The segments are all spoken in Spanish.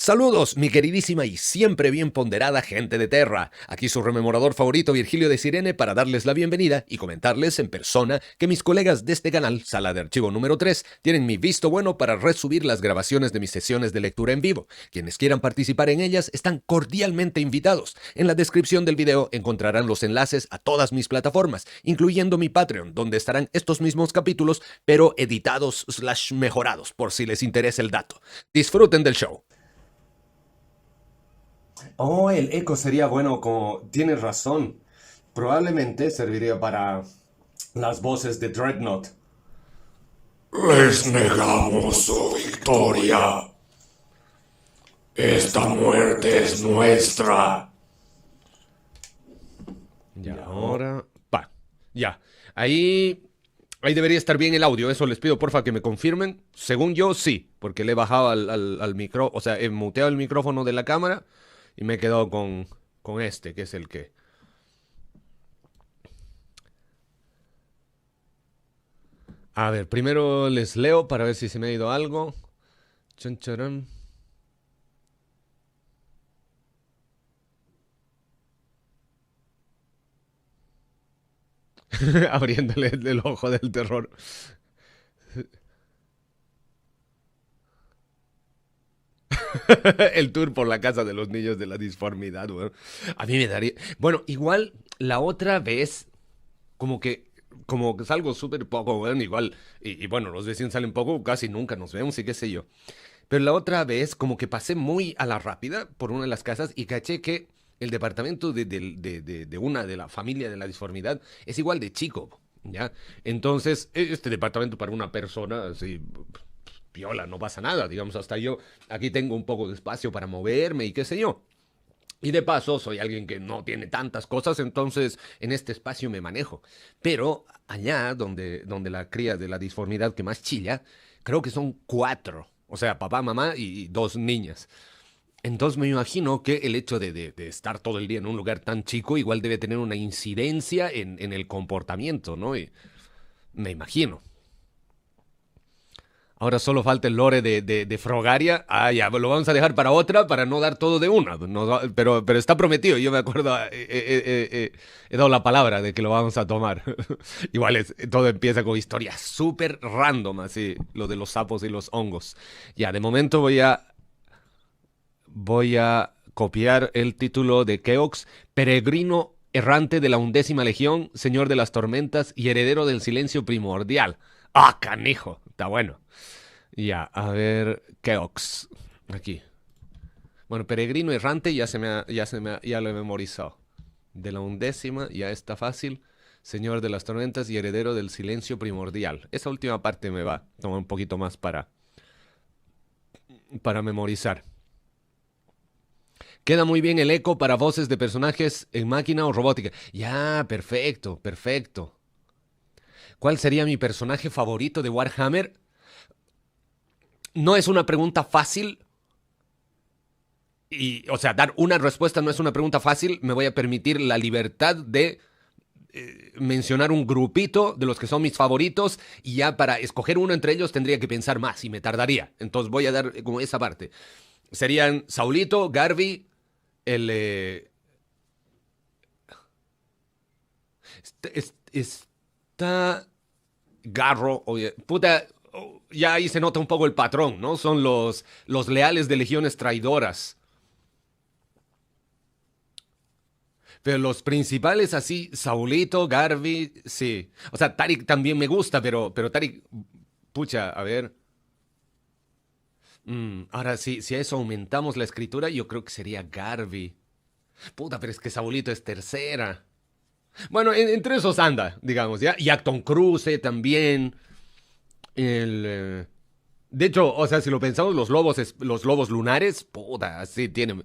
Saludos, mi queridísima y siempre bien ponderada gente de Terra. Aquí su rememorador favorito Virgilio de Sirene para darles la bienvenida y comentarles en persona que mis colegas de este canal, Sala de Archivo número 3, tienen mi visto bueno para resubir las grabaciones de mis sesiones de lectura en vivo. Quienes quieran participar en ellas están cordialmente invitados. En la descripción del video encontrarán los enlaces a todas mis plataformas, incluyendo mi Patreon, donde estarán estos mismos capítulos, pero editados / mejorados, por si les interesa el dato. Disfruten del show. Oh, el eco sería bueno como... Tienes razón. Probablemente serviría para las voces de Dreadnought. Les negamos su victoria. Esta muerte es nuestra. Y ahora... Va, ya. Ahí debería estar bien el audio. Eso les pido, porfa, que me confirmen. Según yo, sí. Porque le he bajado al micro... O sea, he muteado el micrófono de la cámara y me he quedado con este, que es el que... A ver, primero les leo para ver si se me ha ido algo. Chan, charán. Abriéndole el ojo del terror. El tour por la casa de los niños de la disformidad, bueno. A mí me daría... Bueno, igual la otra vez, como que... Como que salgo súper poco, bueno, igual. Y bueno, los vecinos salen poco, casi nunca nos vemos y qué sé yo. Pero la otra vez, como que pasé muy a la rápida por una de las casas y caché que el departamento de una de la familia de la disformidad es igual de chico, ¿ya? Entonces, este departamento para una persona, así, piola, no pasa nada, digamos, hasta yo aquí tengo un poco de espacio para moverme y qué sé yo. Y de paso, soy alguien que no tiene tantas cosas, entonces en este espacio me manejo. Pero allá, donde la cría de la disformidad que más chilla, creo que son cuatro. O sea, papá, mamá y dos niñas. Entonces me imagino que el hecho de estar todo el día en un lugar tan chico igual debe tener una incidencia en el comportamiento, ¿no? Y me imagino. Ahora solo falta el lore de Frogaria. Ah, ya, lo vamos a dejar para otra, para no dar todo de una. No, pero está prometido. Yo me acuerdo, he dado la palabra de que lo vamos a tomar. Igual todo empieza con historias súper random, así, lo de los sapos y los hongos. Ya, de momento voy a copiar el título de Keox, Peregrino errante de la 11ª Legión, Señor de las Tormentas y Heredero del Silencio Primordial. ¡Ah, canijo! Está bueno. Ya, a ver, Keox. Aquí. Bueno, Peregrino Errante ya lo he memorizado. De la 11ª, ya está fácil. Señor de las Tormentas y Heredero del Silencio Primordial. Esa última parte me va a tomar un poquito más para memorizar. Queda muy bien el eco para voces de personajes en máquina o robótica. Ya, perfecto, perfecto. ¿Cuál sería mi personaje favorito de Warhammer? No es una pregunta fácil. Y, o sea, dar una respuesta no es una pregunta fácil. Me voy a permitir la libertad de mencionar un grupito de los que son mis favoritos. Y ya para escoger uno entre ellos tendría que pensar más y me tardaría. Entonces voy a dar como esa parte. Serían Saulito, Garvey, el... está Garro, oye, puta, ya ahí se nota un poco el patrón, ¿no? Son los leales de legiones traidoras. Pero los principales así, Saulito, Garvey, sí. O sea, Tarik también me gusta, pero Tarik, pucha, a ver. Ahora sí, si a eso aumentamos la escritura, yo creo que sería Garvey. Puta, pero es que Saulito es tercera. Bueno, entre esos anda, digamos, ¿ya? Y Acton Cruce también. El, de hecho, o sea, si lo pensamos, los lobos lunares, puta, así tiene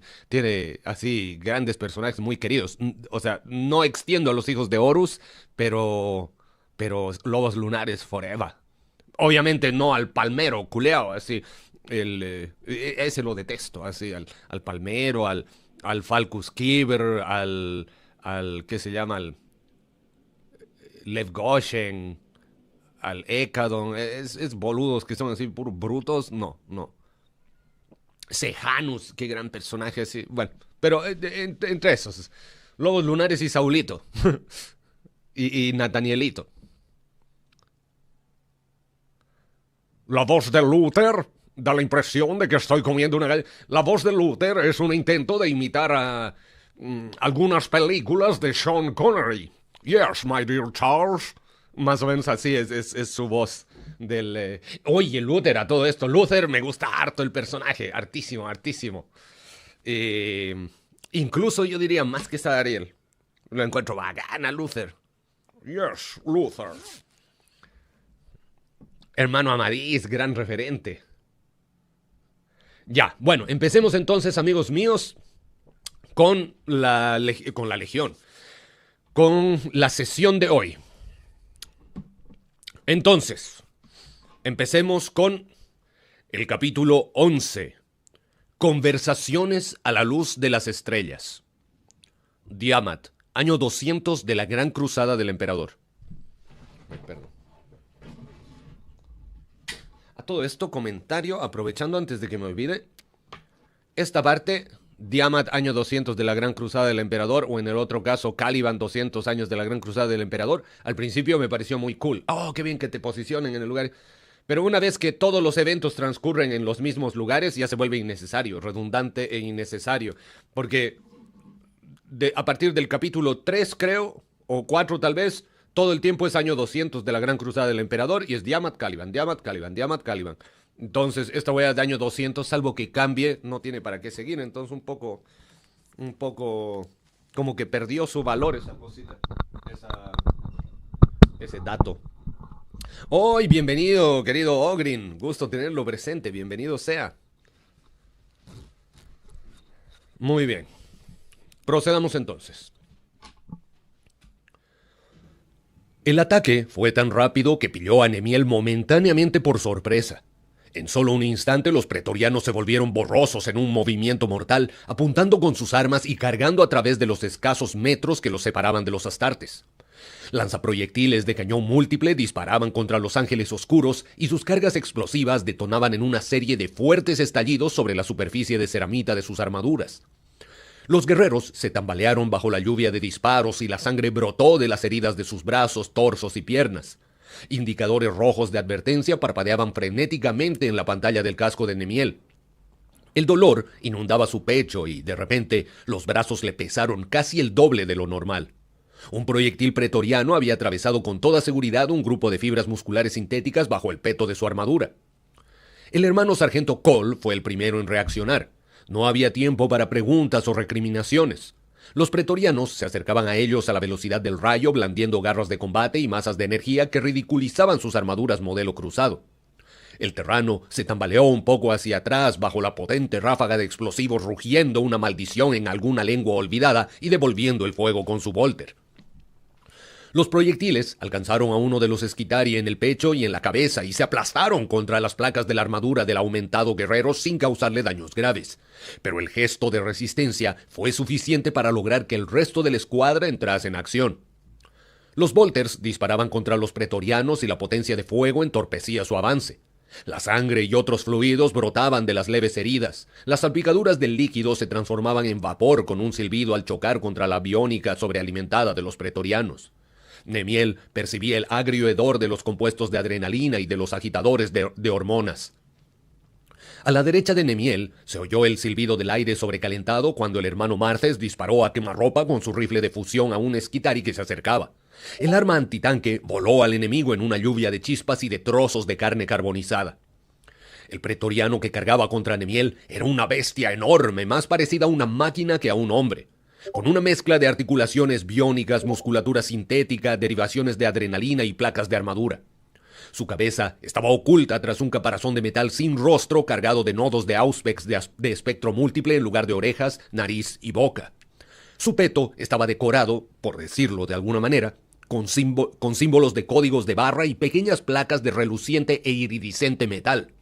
así grandes personajes muy queridos. O sea, no extiendo a los hijos de Horus, pero lobos lunares forever. Obviamente no al palmero culeado, así. Ese lo detesto, así, al palmero, al Falcus Kiber, ¿qué se llama? Al Lev Goshen, al Ekadon, es boludos que son así puros brutos, no, no. Sejanus, qué gran personaje, sí. Bueno, pero entre esos, Lobos Lunares y Saulito. y Nathanielito. La voz de Luther da la impresión de que estoy comiendo una galleta. La voz de Luther es un intento de imitar a algunas películas de Sean Connery. Yes, my dear Charles. Más o menos así es su voz del... Oye, Luther, a todo esto. Luther me gusta harto el personaje. Hartísimo, hartísimo. Incluso yo diría más que Sadariel. Lo encuentro bacana, Luther. Yes, Luther. Hermano Amadís, gran referente. Ya, bueno, empecemos entonces, amigos míos, con la Legión. Con la sesión de hoy. Entonces, empecemos con el capítulo 11. Conversaciones a la luz de las estrellas. Diamat, año 200 de la Gran Cruzada del Emperador. Perdón. A todo esto, comentario, aprovechando antes de que me olvide. Esta parte, Diamat, año 200 de la Gran Cruzada del Emperador, o en el otro caso, Caliban, 200 años de la Gran Cruzada del Emperador, al principio me pareció muy cool. Oh, qué bien que te posicionen en el lugar. Pero una vez que todos los eventos transcurren en los mismos lugares, ya se vuelve innecesario, redundante e innecesario. Porque a partir del capítulo 3, creo, o 4 tal vez, todo el tiempo es año 200 de la Gran Cruzada del Emperador y es Diamat, Caliban, Diamat, Caliban, Diamat, Caliban. Entonces, esta wea de año 200, salvo que cambie, no tiene para qué seguir. Entonces, un poco, como que perdió su valor esa cosita, ese dato. ¡Hoy, bienvenido, querido Ogrin! Gusto tenerlo presente, bienvenido sea. Muy bien. Procedamos entonces. El ataque fue tan rápido que pilló a Nemiel momentáneamente por sorpresa. En solo un instante los pretorianos se volvieron borrosos en un movimiento mortal, apuntando con sus armas y cargando a través de los escasos metros que los separaban de los astartes. Lanzaproyectiles de cañón múltiple disparaban contra los ángeles oscuros y sus cargas explosivas detonaban en una serie de fuertes estallidos sobre la superficie de ceramita de sus armaduras. Los guerreros se tambalearon bajo la lluvia de disparos y la sangre brotó de las heridas de sus brazos, torsos y piernas. Indicadores rojos de advertencia parpadeaban frenéticamente en la pantalla del casco de Nemiel. El dolor inundaba su pecho y, de repente, los brazos le pesaron casi el doble de lo normal. Un proyectil pretoriano había atravesado con toda seguridad un grupo de fibras musculares sintéticas bajo el peto de su armadura. El hermano sargento Cole fue el primero en reaccionar. No había tiempo para preguntas o recriminaciones. Los pretorianos se acercaban a ellos a la velocidad del rayo, blandiendo garras de combate y masas de energía que ridiculizaban sus armaduras modelo cruzado. El terrano se tambaleó un poco hacia atrás bajo la potente ráfaga de explosivos, rugiendo una maldición en alguna lengua olvidada y devolviendo el fuego con su volter. Los proyectiles alcanzaron a uno de los Esquitari en el pecho y en la cabeza y se aplastaron contra las placas de la armadura del aumentado guerrero sin causarle daños graves. Pero el gesto de resistencia fue suficiente para lograr que el resto de la escuadra entrase en acción. Los volters disparaban contra los pretorianos y la potencia de fuego entorpecía su avance. La sangre y otros fluidos brotaban de las leves heridas. Las salpicaduras del líquido se transformaban en vapor con un silbido al chocar contra la biónica sobrealimentada de los pretorianos. Nemiel percibía el agrio hedor de los compuestos de adrenalina y de los agitadores de hormonas. A la derecha de Nemiel se oyó el silbido del aire sobrecalentado cuando el hermano Marces disparó a quemarropa con su rifle de fusión a un Esquitari que se acercaba. El arma antitanque voló al enemigo en una lluvia de chispas y de trozos de carne carbonizada. El pretoriano que cargaba contra Nemiel era una bestia enorme, más parecida a una máquina que a un hombre. Con una mezcla de articulaciones biónicas, musculatura sintética, derivaciones de adrenalina y placas de armadura. Su cabeza estaba oculta tras un caparazón de metal sin rostro cargado de nodos de auspex de espectro múltiple en lugar de orejas, nariz y boca. Su peto estaba decorado, por decirlo de alguna manera, con símbolos de códigos de barra y pequeñas placas de reluciente e iridiscente metal.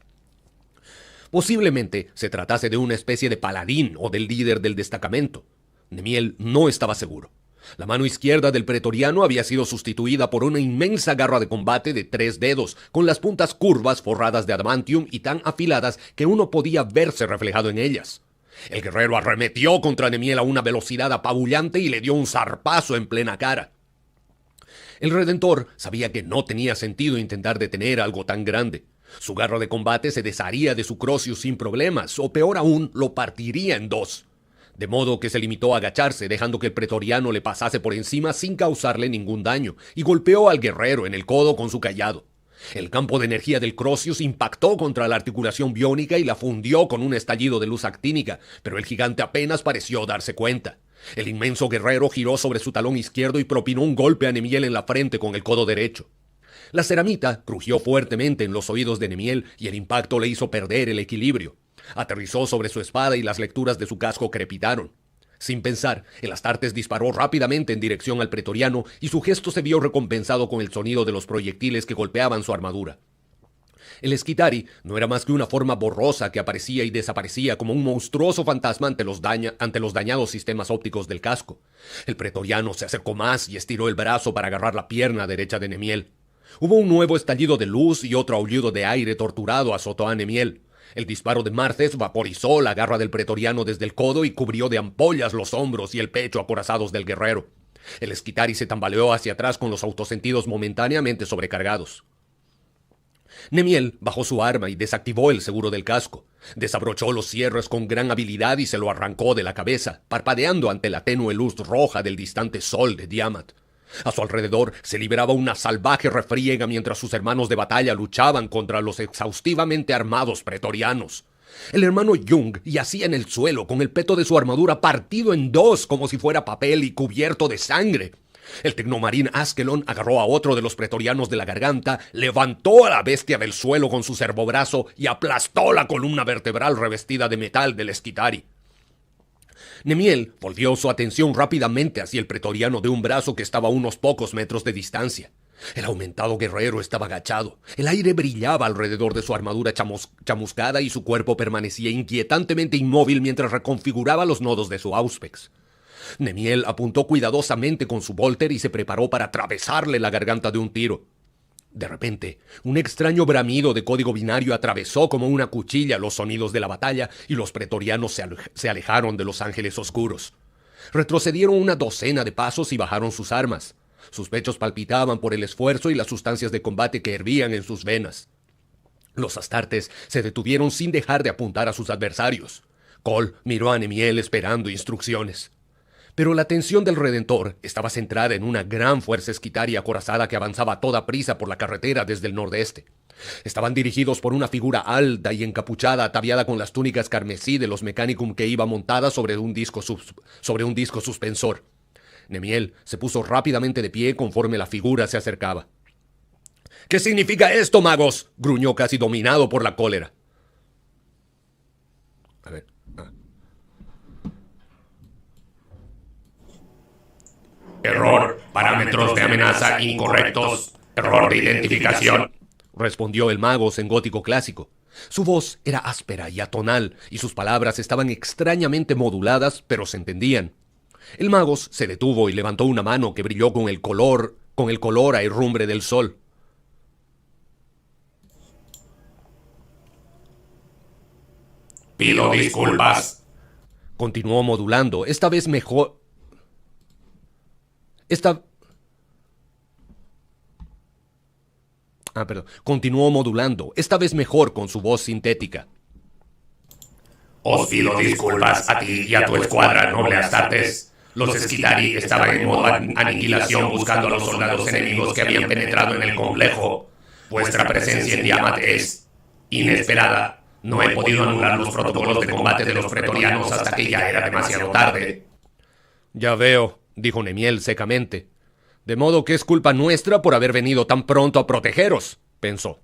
Posiblemente se tratase de una especie de paladín o del líder del destacamento. Nemiel no estaba seguro. La mano izquierda del pretoriano había sido sustituida por una inmensa garra de combate de 3 dedos, con las puntas curvas forradas de adamantium y tan afiladas que uno podía verse reflejado en ellas. El guerrero arremetió contra Nemiel a una velocidad apabullante y le dio un zarpazo en plena cara. El Redentor sabía que no tenía sentido intentar detener algo tan grande. Su garra de combate se desharía de su Crucius sin problemas, o peor aún, lo partiría en dos. De modo que se limitó a agacharse, dejando que el pretoriano le pasase por encima sin causarle ningún daño, y golpeó al guerrero en el codo con su cayado. El campo de energía del Crucius impactó contra la articulación biónica y la fundió con un estallido de luz actínica, pero el gigante apenas pareció darse cuenta. El inmenso guerrero giró sobre su talón izquierdo y propinó un golpe a Nemiel en la frente con el codo derecho. La ceramita crujió fuertemente en los oídos de Nemiel y el impacto le hizo perder el equilibrio. Aterrizó sobre su espada y las lecturas de su casco crepitaron. Sin pensar, el Astartes disparó rápidamente en dirección al pretoriano y su gesto se vio recompensado con el sonido de los proyectiles que golpeaban su armadura. El Esquitari no era más que una forma borrosa que aparecía y desaparecía como un monstruoso fantasma ante los dañados sistemas ópticos del casco. El pretoriano se acercó más y estiró el brazo para agarrar la pierna derecha de Nemiel. Hubo un nuevo estallido de luz y otro aullido de aire torturado azotó a Nemiel. El disparo de Marces vaporizó la garra del pretoriano desde el codo y cubrió de ampollas los hombros y el pecho acorazados del guerrero. El Esquitari se tambaleó hacia atrás con los autosentidos momentáneamente sobrecargados. Nemiel bajó su arma y desactivó el seguro del casco. Desabrochó los cierres con gran habilidad y se lo arrancó de la cabeza, parpadeando ante la tenue luz roja del distante sol de Diamat. A su alrededor se liberaba una salvaje refriega mientras sus hermanos de batalla luchaban contra los exhaustivamente armados pretorianos. El hermano Jung yacía en el suelo con el peto de su armadura partido en dos como si fuera papel y cubierto de sangre. El tecnomarín Askelon agarró a otro de los pretorianos de la garganta, levantó a la bestia del suelo con su servobrazo y aplastó la columna vertebral revestida de metal del Esquitari. Nemiel volvió su atención rápidamente hacia el pretoriano de un brazo que estaba a unos pocos metros de distancia. El aumentado guerrero estaba agachado. El aire brillaba alrededor de su armadura chamuscada y su cuerpo permanecía inquietantemente inmóvil mientras reconfiguraba los nodos de su auspex. Nemiel apuntó cuidadosamente con su volter y se preparó para atravesarle la garganta de un tiro. De repente, un extraño bramido de código binario atravesó como una cuchilla los sonidos de la batalla y los pretorianos se alejaron de los ángeles oscuros. Retrocedieron una docena de pasos y bajaron sus armas. Sus pechos palpitaban por el esfuerzo y las sustancias de combate que hervían en sus venas. Los Astartes se detuvieron sin dejar de apuntar a sus adversarios. Kol miró a Nemiel esperando instrucciones. Pero la atención del Redentor estaba centrada en una gran fuerza esquitaria acorazada que avanzaba a toda prisa por la carretera desde el nordeste. Estaban dirigidos por una figura alta y encapuchada ataviada con las túnicas carmesí de los Mechanicum que iba montada sobre un disco suspensor. Nemiel se puso rápidamente de pie conforme la figura se acercaba. «¿Qué significa esto, magos?», gruñó casi dominado por la cólera. A ver... Error, parámetros de amenaza incorrectos, error de identificación, respondió el magos en gótico clásico. Su voz era áspera y atonal, y sus palabras estaban extrañamente moduladas, pero se entendían. El magos se detuvo y levantó una mano que brilló con el color a herrumbre del sol. pido disculpas. Continuó modulando, esta vez mejor... Continuó modulando, esta vez mejor con su voz sintética. Os pido disculpas a ti y a tu escuadra, noble Astartes. Los Esquitari estaban en modo aniquilación buscando a los soldados enemigos que habían penetrado en el complejo. Vuestra presencia en Diamat es inesperada. No he podido anular los protocolos de combate de los pretorianos hasta que ya era demasiado tarde. Ya veo, dijo Nemiel secamente. De modo que es culpa nuestra por haber venido tan pronto a protegeros, pensó.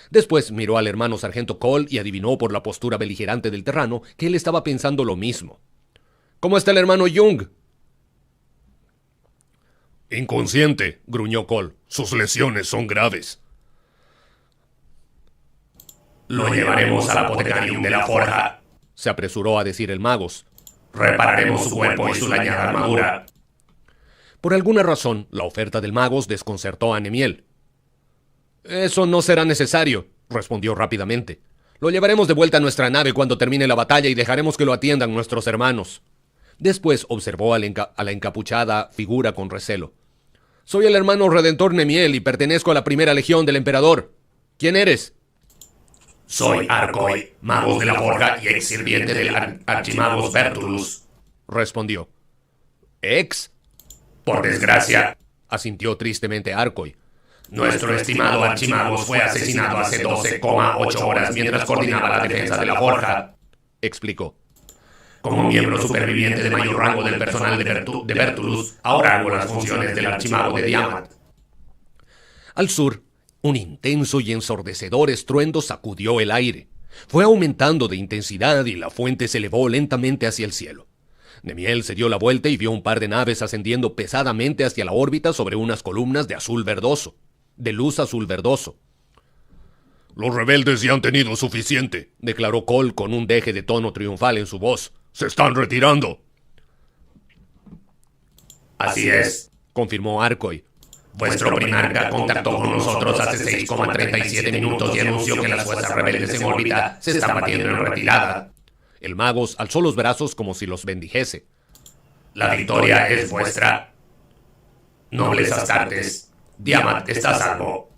Después miró al hermano sargento Kol y adivinó por la postura beligerante del terrano que él estaba pensando lo mismo. ¿Cómo está el hermano Jung? Inconsciente, gruñó Kol. Sus lesiones son graves. Lo llevaremos al apotecarium de la forja, se apresuró a decir el magos. Repararemos su cuerpo y su dañada armadura. Por alguna razón, la oferta del Magos desconcertó a Nemiel. «Eso no será necesario», respondió rápidamente. «Lo llevaremos de vuelta a nuestra nave cuando termine la batalla y dejaremos que lo atiendan nuestros hermanos». Después observó a la encapuchada figura con recelo. «Soy el hermano redentor Nemiel y pertenezco a la primera legión del emperador. ¿Quién eres?» Soy Arcoy, mago de la forja y ex sirviente del archimagos Bertulus, respondió. «¿Ex?», por desgracia, asintió tristemente Arcoy. Nuestro estimado archimagos fue asesinado hace 12,8 horas mientras coordinaba la defensa de la forja, explicó. Como miembro superviviente de mayor rango del personal de Bertulus, ahora hago las funciones del archimago de Diamat. Al sur, un intenso y ensordecedor estruendo sacudió el aire. Fue aumentando de intensidad y la fuente se elevó lentamente hacia el cielo. Nemiel se dio la vuelta y vio un par de naves ascendiendo pesadamente hacia la órbita sobre unas columnas de luz azul verdoso. «Los rebeldes ya han tenido suficiente», declaró Cole con un deje de tono triunfal en su voz. «Se están retirando». «Así es», confirmó Arcoy. «Vuestro primarca contactó con nosotros hace 6,37 minutos y anunció que las fuerzas rebeldes en órbita se están batiendo en retirada». El Magos alzó los brazos como si los bendijese. «La victoria es vuestra. Nobles astartes, Diamat está a salvo».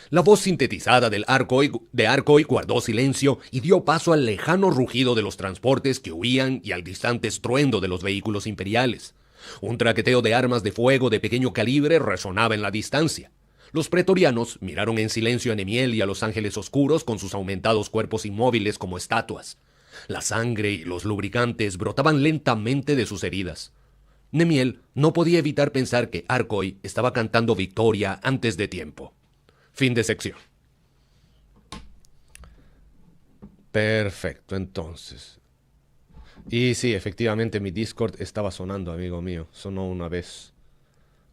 La voz sintetizada de Arcoy guardó silencio y dio paso al lejano rugido de los transportes que huían y al distante estruendo de los vehículos imperiales. Un traqueteo de armas de fuego de pequeño calibre resonaba en la distancia. Los pretorianos miraron en silencio a Nemiel y a los ángeles oscuros con sus aumentados cuerpos inmóviles como estatuas. La sangre y los lubricantes brotaban lentamente de sus heridas. Nemiel no podía evitar pensar que Arcoy estaba cantando victoria antes de tiempo. Fin de sección. Perfecto, entonces. Y sí, efectivamente mi Discord estaba sonando, amigo mío. Sonó una vez.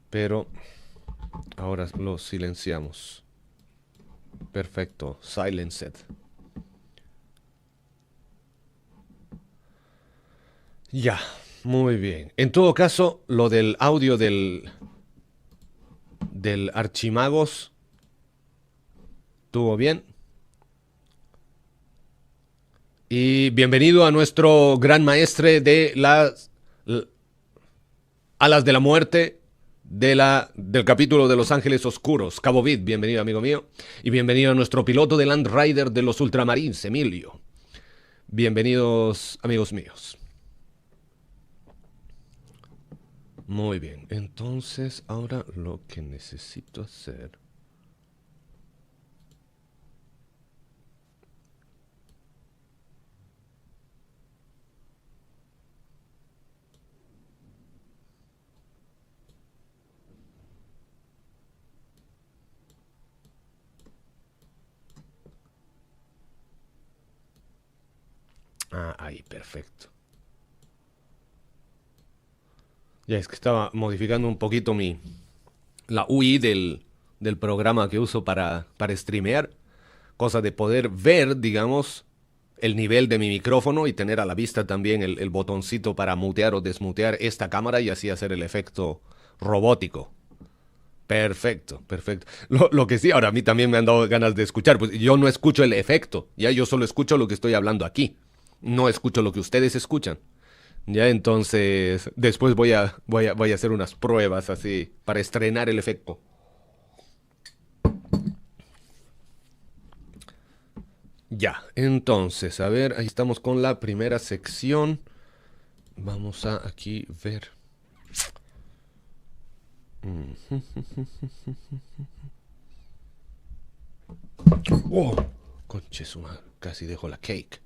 Pero ahora lo silenciamos. Perfecto, silenced. Ya, muy bien. En todo caso, lo del audio del Archimagos estuvo bien. Y bienvenido a nuestro gran maestre de las alas de la muerte del capítulo de Los Ángeles Oscuros, Cabo Vid. Bienvenido, amigo mío. Y bienvenido a nuestro piloto de Land Rider de los Ultramarines, Emilio. Bienvenidos, amigos míos. Muy bien, entonces ahora lo que necesito hacer... ahí, perfecto. Ya es que estaba modificando un poquito la UI del programa que uso para streamear. Cosa de poder ver, digamos, el nivel de mi micrófono y tener a la vista también el botoncito para mutear o desmutear esta cámara y así hacer el efecto robótico. Perfecto, perfecto. Lo que sí, ahora a mí también me han dado ganas de escuchar. Pues yo no escucho el efecto, ya yo solo escucho lo que estoy hablando aquí. No escucho lo que ustedes escuchan. Ya, entonces, después voy a hacer unas pruebas así para estrenar el efecto. Ya, entonces, a ver, ahí estamos con la primera sección. Vamos a aquí ver. Oh, conche su madre, casi dejo la cake.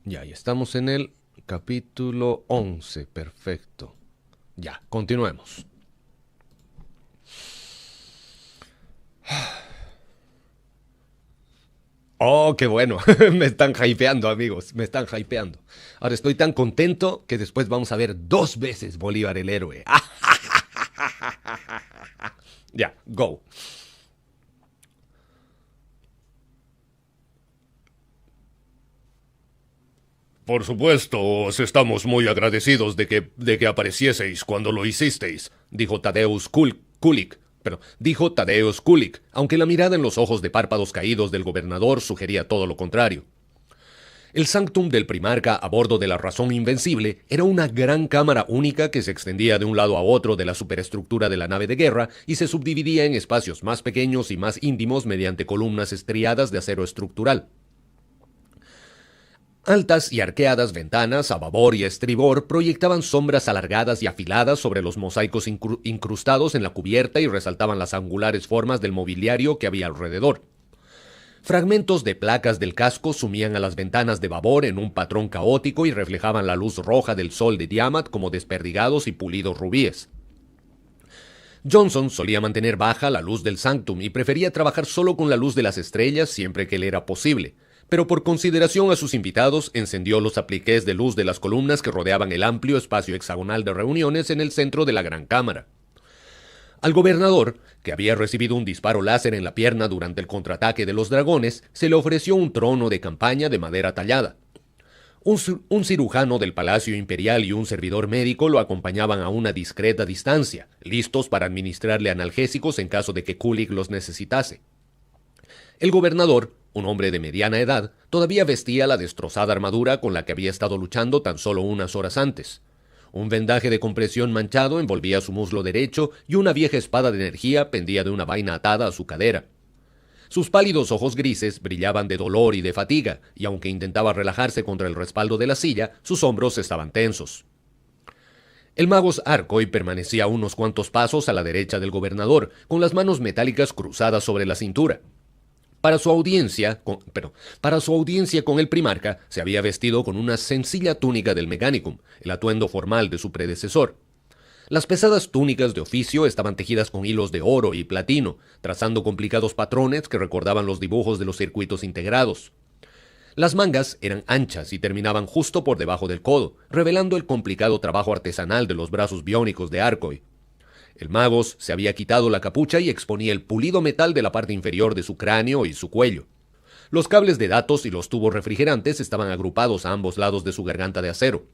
Ya, y estamos en el capítulo 11, perfecto. Ya, continuemos. Oh, qué bueno. Me están hypeando, amigos. Me están hypeando. Ahora estoy tan contento que después vamos a ver 2 veces Bolívar el héroe. Ya, go. Por supuesto, os estamos muy agradecidos de que aparecieseis cuando lo hicisteis, dijo Tadeusz Kulik, aunque la mirada en los ojos de párpados caídos del gobernador sugería todo lo contrario. El sanctum del primarca a bordo de la Razón Invencible era una gran cámara única que se extendía de un lado a otro de la superestructura de la nave de guerra y se subdividía en espacios más pequeños y más íntimos mediante columnas estriadas de acero estructural. Altas y arqueadas ventanas a babor y a estribor proyectaban sombras alargadas y afiladas sobre los mosaicos incrustados en la cubierta y resaltaban las angulares formas del mobiliario que había alrededor. Fragmentos de placas del casco sumían a las ventanas de babor en un patrón caótico y reflejaban la luz roja del sol de Diamat como desperdigados y pulidos rubíes. Johnson solía mantener baja la luz del sanctum y prefería trabajar solo con la luz de las estrellas siempre que le era posible, pero por consideración a sus invitados encendió los apliqués de luz de las columnas que rodeaban el amplio espacio hexagonal de reuniones en el centro de la gran cámara. Al gobernador, que había recibido un disparo láser en la pierna durante el contraataque de los dragones, se le ofreció un trono de campaña de madera tallada. Un cirujano del Palacio Imperial y un servidor médico lo acompañaban a una discreta distancia, listos para administrarle analgésicos en caso de que Kulik los necesitase. El gobernador, un hombre de mediana edad, todavía vestía la destrozada armadura con la que había estado luchando tan solo unas horas antes. Un vendaje de compresión manchado envolvía su muslo derecho y una vieja espada de energía pendía de una vaina atada a su cadera. Sus pálidos ojos grises brillaban de dolor y de fatiga, y aunque intentaba relajarse contra el respaldo de la silla, sus hombros estaban tensos. El Magos Arcoy permanecía a unos cuantos pasos a la derecha del gobernador, con las manos metálicas cruzadas sobre la cintura. Para su audiencia con el primarca, se había vestido con una sencilla túnica del Mechanicum, el atuendo formal de su predecesor. Las pesadas túnicas de oficio estaban tejidas con hilos de oro y platino, trazando complicados patrones que recordaban los dibujos de los circuitos integrados. Las mangas eran anchas y terminaban justo por debajo del codo, revelando el complicado trabajo artesanal de los brazos biónicos de Arcoy. El Magos se había quitado la capucha y exponía el pulido metal de la parte inferior de su cráneo y su cuello. Los cables de datos y los tubos refrigerantes estaban agrupados a ambos lados de su garganta de acero.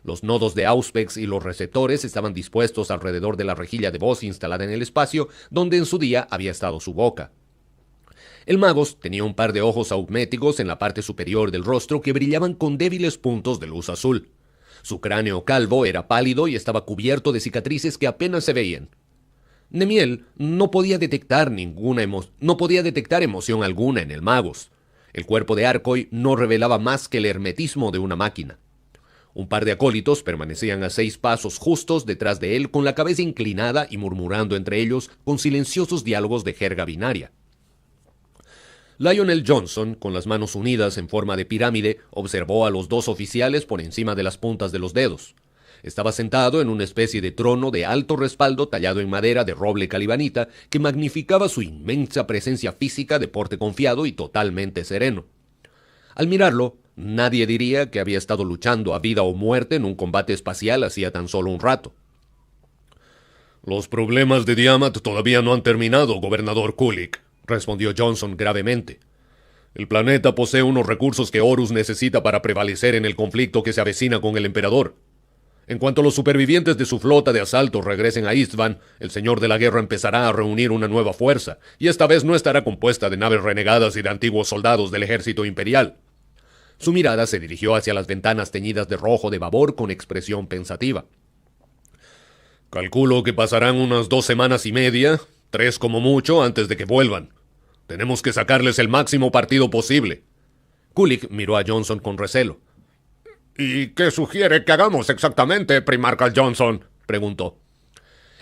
Los nodos de Auspex y los receptores estaban dispuestos alrededor de la rejilla de voz instalada en el espacio, donde en su día había estado su boca. El Magos tenía un par de ojos augméticos en la parte superior del rostro que brillaban con débiles puntos de luz azul. Su cráneo calvo era pálido y estaba cubierto de cicatrices que apenas se veían. Nemiel no podía detectar emoción alguna en el Magos. El cuerpo de Arcoy no revelaba más que el hermetismo de una máquina. Un par de acólitos permanecían a 6 pasos justos detrás de él con la cabeza inclinada y murmurando entre ellos con silenciosos diálogos de jerga binaria. Lionel Johnson, con las manos unidas en forma de pirámide, observó a los 2 oficiales por encima de las puntas de los dedos. Estaba sentado en una especie de trono de alto respaldo tallado en madera de roble calibanita que magnificaba su inmensa presencia física de porte confiado y totalmente sereno. Al mirarlo, nadie diría que había estado luchando a vida o muerte en un combate espacial hacía tan solo un rato. Los problemas de Diamat todavía no han terminado, gobernador Kulik, respondió Johnson gravemente. El planeta posee unos recursos que Horus necesita para prevalecer en el conflicto que se avecina con el emperador. En cuanto los supervivientes de su flota de asalto regresen a Istvan, el señor de la guerra empezará a reunir una nueva fuerza, y esta vez no estará compuesta de naves renegadas y de antiguos soldados del ejército imperial. Su mirada se dirigió hacia las ventanas teñidas de rojo de babor con expresión pensativa. Calculo que pasarán unas 2 semanas y media, 3 como mucho, antes de que vuelvan. Tenemos que sacarles el máximo partido posible. Kulik miró a Johnson con recelo. ¿Y qué sugiere que hagamos exactamente, primarca Johnson?, preguntó.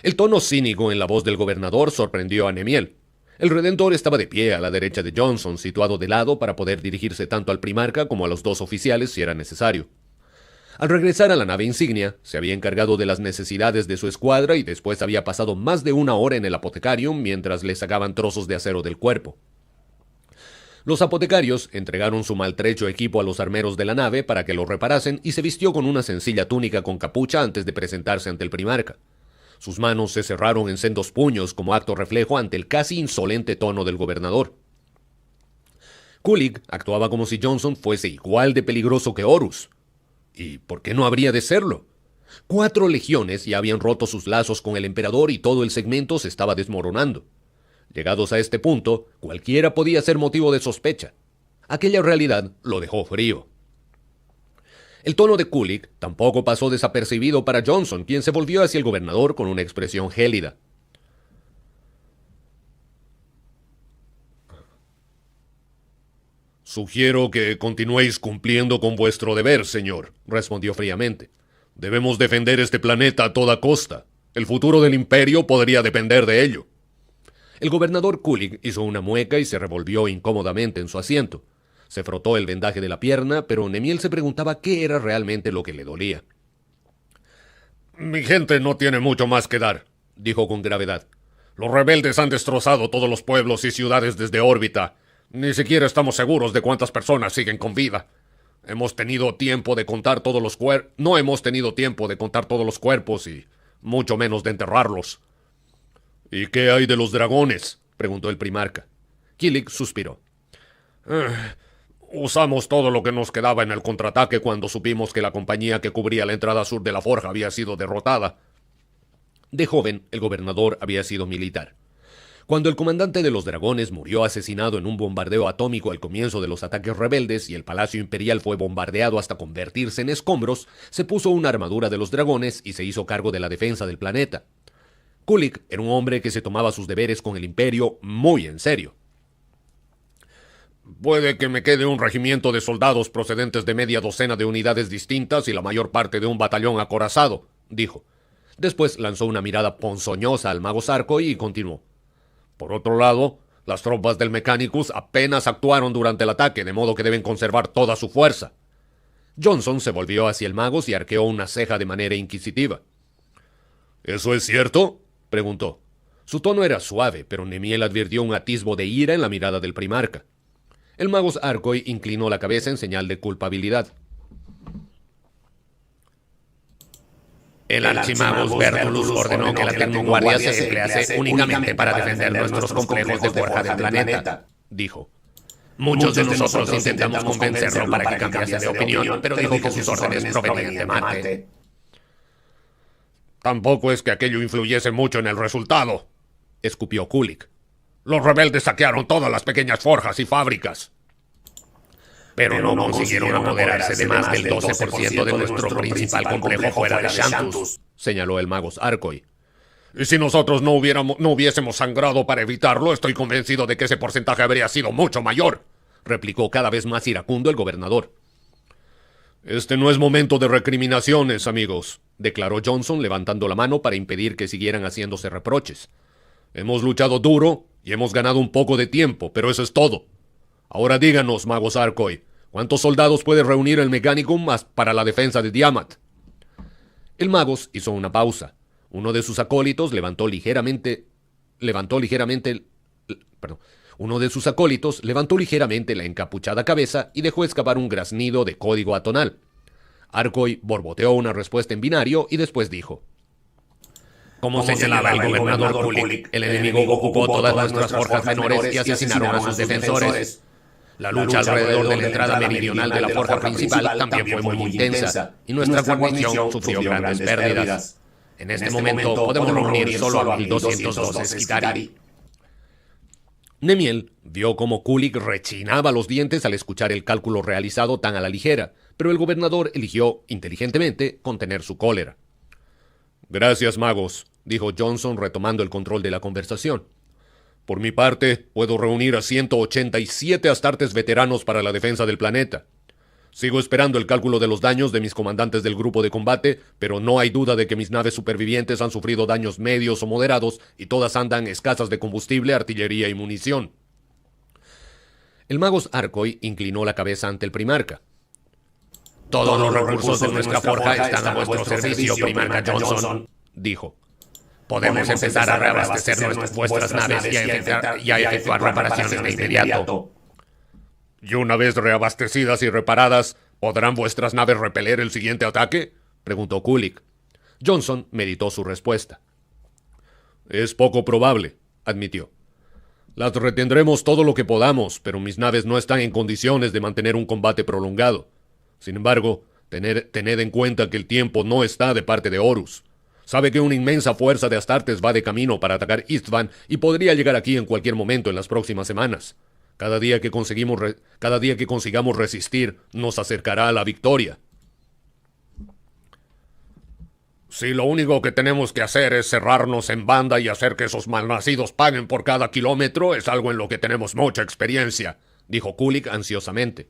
El tono cínico en la voz del gobernador sorprendió a Nemiel. El Redentor estaba de pie a la derecha de Johnson, situado de lado para poder dirigirse tanto al primarca como a los 2 oficiales si era necesario. Al regresar a la nave insignia, se había encargado de las necesidades de su escuadra y después había pasado más de 1 hora en el apotecarium mientras le sacaban trozos de acero del cuerpo. Los apotecarios entregaron su maltrecho equipo a los armeros de la nave para que lo reparasen y se vistió con una sencilla túnica con capucha antes de presentarse ante el primarca. Sus manos se cerraron en sendos puños como acto reflejo ante el casi insolente tono del gobernador. Kulik actuaba como si Johnson fuese igual de peligroso que Horus. ¿Y por qué no habría de serlo? 4 legiones ya habían roto sus lazos con el emperador y todo el segmento se estaba desmoronando. Llegados a este punto, cualquiera podía ser motivo de sospecha. Aquella realidad lo dejó frío. El tono de Kulik tampoco pasó desapercibido para Johnson, quien se volvió hacia el gobernador con una expresión gélida. Sugiero que continuéis cumpliendo con vuestro deber, señor, respondió fríamente. Debemos defender este planeta a toda costa. El futuro del imperio podría depender de ello. El gobernador Kulik hizo una mueca y se revolvió incómodamente en su asiento. Se frotó el vendaje de la pierna, pero Nemiel se preguntaba qué era realmente lo que le dolía. Mi gente no tiene mucho más que dar, dijo con gravedad. Los rebeldes han destrozado todos los pueblos y ciudades desde órbita. Ni siquiera estamos seguros de cuántas personas siguen con vida. No hemos tenido tiempo de contar todos los cuerpos y mucho menos de enterrarlos. ¿Y qué hay de los dragones?, preguntó el primarca. Kulik suspiró. Usamos todo lo que nos quedaba en el contraataque cuando supimos que la compañía que cubría la entrada sur de la forja había sido derrotada. De joven, el gobernador había sido militar. Cuando el comandante de los dragones murió asesinado en un bombardeo atómico al comienzo de los ataques rebeldes y el Palacio Imperial fue bombardeado hasta convertirse en escombros, se puso una armadura de los dragones y se hizo cargo de la defensa del planeta. Kulik era un hombre que se tomaba sus deberes con el imperio muy en serio. Puede que me quede un regimiento de soldados procedentes de media docena de unidades distintas y la mayor parte de un batallón acorazado, dijo. Después lanzó una mirada ponzoñosa al mago Sarkoy y continuó. Por otro lado, las tropas del Mechanicus apenas actuaron durante el ataque, de modo que deben conservar toda su fuerza. Johnson se volvió hacia el mago y arqueó una ceja de manera inquisitiva. ¿Eso es cierto?, preguntó. Su tono era suave, pero Nemiel advirtió un atisbo de ira en la mirada del primarca. El mago Sarkoy inclinó la cabeza en señal de culpabilidad. El archimago Bertolus ordenó que la Tecnoguardia se emplease únicamente para defender nuestros complejos de forja del planeta, dijo. Muchos de nosotros intentamos convencerlo para que cambiase de opinión, pero dijo que sus órdenes provenían de Marte. Tampoco es que aquello influyese mucho en el resultado, escupió Kulik. Los rebeldes saquearon todas las pequeñas forjas y fábricas. Pero no consiguieron apoderarse de más del 12% de nuestro principal complejo fuera de Shantus, señaló el mago Sarkoy. Y si nosotros no hubiésemos sangrado para evitarlo, estoy convencido de que ese porcentaje habría sido mucho mayor, replicó cada vez más iracundo el gobernador. Este no es momento de recriminaciones, amigos, declaró Johnson levantando la mano para impedir que siguieran haciéndose reproches. Hemos luchado duro y hemos ganado un poco de tiempo, pero eso es todo. Ahora díganos, mago Sarkoy, ¿cuántos soldados puede reunir el Mechanicum para la defensa de Diamat? El magos hizo una pausa. Uno de sus acólitos levantó ligeramente la encapuchada cabeza y dejó escapar un graznido de código atonal. Arkoy borboteó una respuesta en binario y después dijo: Como señalaba el gobernador Kulik, el enemigo ocupó todas nuestras forjas menores y asesinaron a sus defensores. La lucha alrededor de la entrada meridional de la forja principal también fue muy intensa, y nuestra guarnición sufrió grandes pérdidas. En este momento podemos reunir solo a 1202 Skitari. Nemiel vio cómo Kulik rechinaba los dientes al escuchar el cálculo realizado tan a la ligera, pero el gobernador eligió, inteligentemente, contener su cólera. Gracias, magos, dijo Johnson retomando el control de la conversación. Por mi parte, puedo reunir a 187 astartes veteranos para la defensa del planeta. Sigo esperando el cálculo de los daños de mis comandantes del grupo de combate, pero no hay duda de que mis naves supervivientes han sufrido daños medios o moderados y todas andan escasas de combustible, artillería y munición. El mago Arkoy inclinó la cabeza ante el primarca. Todos los recursos de nuestra forja están a vuestro servicio, primarca Johnson, dijo. Podemos empezar a reabastecer vuestras naves y a efectuar reparaciones de inmediato. ¿Y una vez reabastecidas y reparadas, podrán vuestras naves repeler el siguiente ataque?, preguntó Kulik. Johnson meditó su respuesta. Es poco probable, admitió. Las retendremos todo lo que podamos, pero mis naves no están en condiciones de mantener un combate prolongado. Sin embargo, Tened en cuenta que el tiempo no está de parte de Horus. Sabe que una inmensa fuerza de Astartes va de camino para atacar Istvan y podría llegar aquí en cualquier momento en las próximas semanas. Cada día que consigamos resistir nos acercará a la victoria. Si lo único que tenemos que hacer es cerrarnos en banda y hacer que esos malnacidos paguen por cada kilómetro, es algo en lo que tenemos mucha experiencia, dijo Kulik ansiosamente.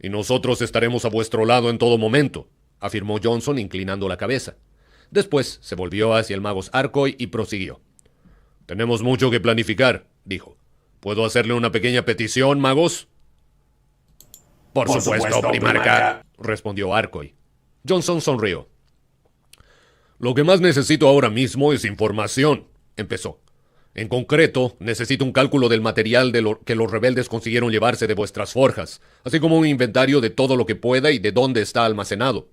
Y nosotros estaremos a vuestro lado en todo momento, afirmó Johnson inclinando la cabeza. Después se volvió hacia el mago Arkoy y prosiguió. Tenemos mucho que planificar, dijo. ¿Puedo hacerle una pequeña petición, magos? Por supuesto, primarca, respondió Arkoy. Johnson sonrió. Lo que más necesito ahora mismo es información, empezó. En concreto, necesito un cálculo del material que los rebeldes consiguieron llevarse de vuestras forjas, así como un inventario de todo lo que pueda y de dónde está almacenado.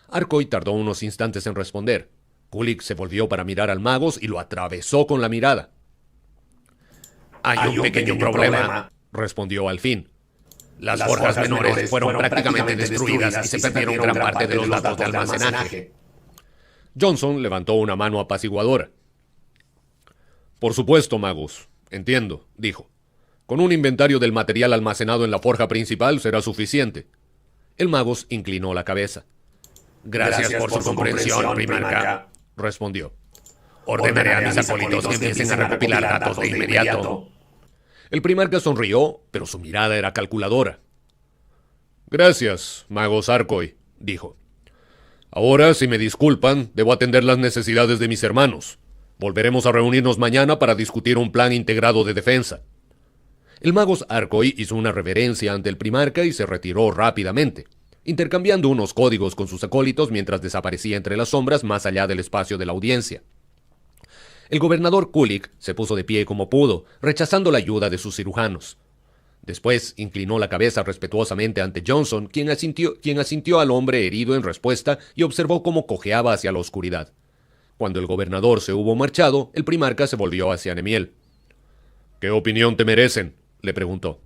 Arkoy tardó unos instantes en responder. Kulik se volvió para mirar al magos y lo atravesó con la mirada. Hay un pequeño problema, respondió al fin. Las forjas menores fueron prácticamente destruidas y se perdieron gran parte de los datos de almacenaje. Johnson levantó una mano apaciguadora. Por supuesto, magos. Entiendo, dijo. Con un inventario del material almacenado en la forja principal será suficiente. El magos inclinó la cabeza. Gracias por su comprensión, primarca, respondió. Ordenaré a mis acólitos que empiecen a recopilar datos de inmediato. El primarca sonrió, pero su mirada era calculadora. Gracias, magos Arkoy, dijo. Ahora, si me disculpan, debo atender las necesidades de mis hermanos. Volveremos a reunirnos mañana para discutir un plan integrado de defensa. El mago Arkoy hizo una reverencia ante el primarca y se retiró rápidamente, intercambiando unos códigos con sus acólitos mientras desaparecía entre las sombras más allá del espacio de la audiencia. El gobernador Kulik se puso de pie como pudo, rechazando la ayuda de sus cirujanos. Después inclinó la cabeza respetuosamente ante Johnson, quien asintió al hombre herido en respuesta y observó cómo cojeaba hacia la oscuridad. Cuando el gobernador se hubo marchado, el primarca se volvió hacia Nemiel. ¿Qué opinión te merecen?, le preguntó.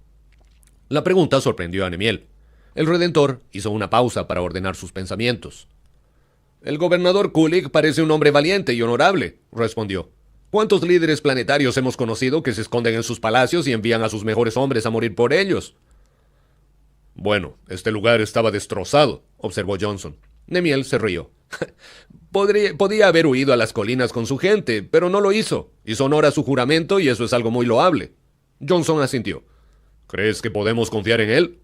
La pregunta sorprendió a Nemiel. El Redentor hizo una pausa para ordenar sus pensamientos. El gobernador Kulik parece un hombre valiente y honorable, respondió. ¿Cuántos líderes planetarios hemos conocido que se esconden en sus palacios y envían a sus mejores hombres a morir por ellos? Bueno, este lugar estaba destrozado, observó Johnson. Nemiel se rió. Podía haber huido a las colinas con su gente, pero no lo hizo. Hizo honor a su juramento y eso es algo muy loable. Johnson asintió. ¿Crees que podemos confiar en él?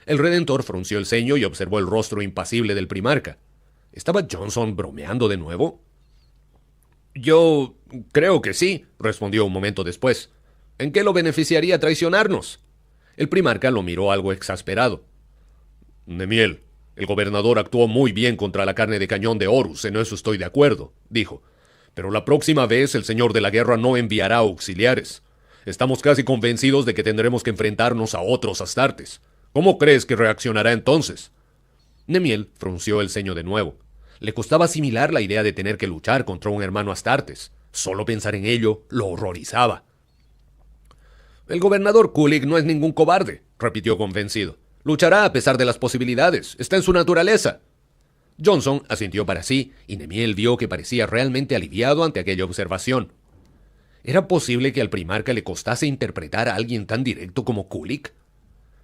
El Redentor frunció el ceño y observó el rostro impasible del primarca. ¿Estaba Johnson bromeando de nuevo? Yo creo que sí, respondió un momento después. ¿En qué lo beneficiaría traicionarnos? El primarca lo miró algo exasperado. Nemiel, el gobernador actuó muy bien contra la carne de cañón de Horus, en eso estoy de acuerdo, dijo. Pero la próxima vez el señor de la guerra no enviará auxiliares. Estamos casi convencidos de que tendremos que enfrentarnos a otros Astartes. ¿Cómo crees que reaccionará entonces? Nemiel frunció el ceño de nuevo. Le costaba asimilar la idea de tener que luchar contra un hermano Astartes. Solo pensar en ello lo horrorizaba. El gobernador Kulik no es ningún cobarde, repitió convencido. Luchará a pesar de las posibilidades. Está en su naturaleza. Johnson asintió para sí, y Nemiel vio que parecía realmente aliviado ante aquella observación. ¿Era posible que al primarca le costase interpretar a alguien tan directo como Kulik?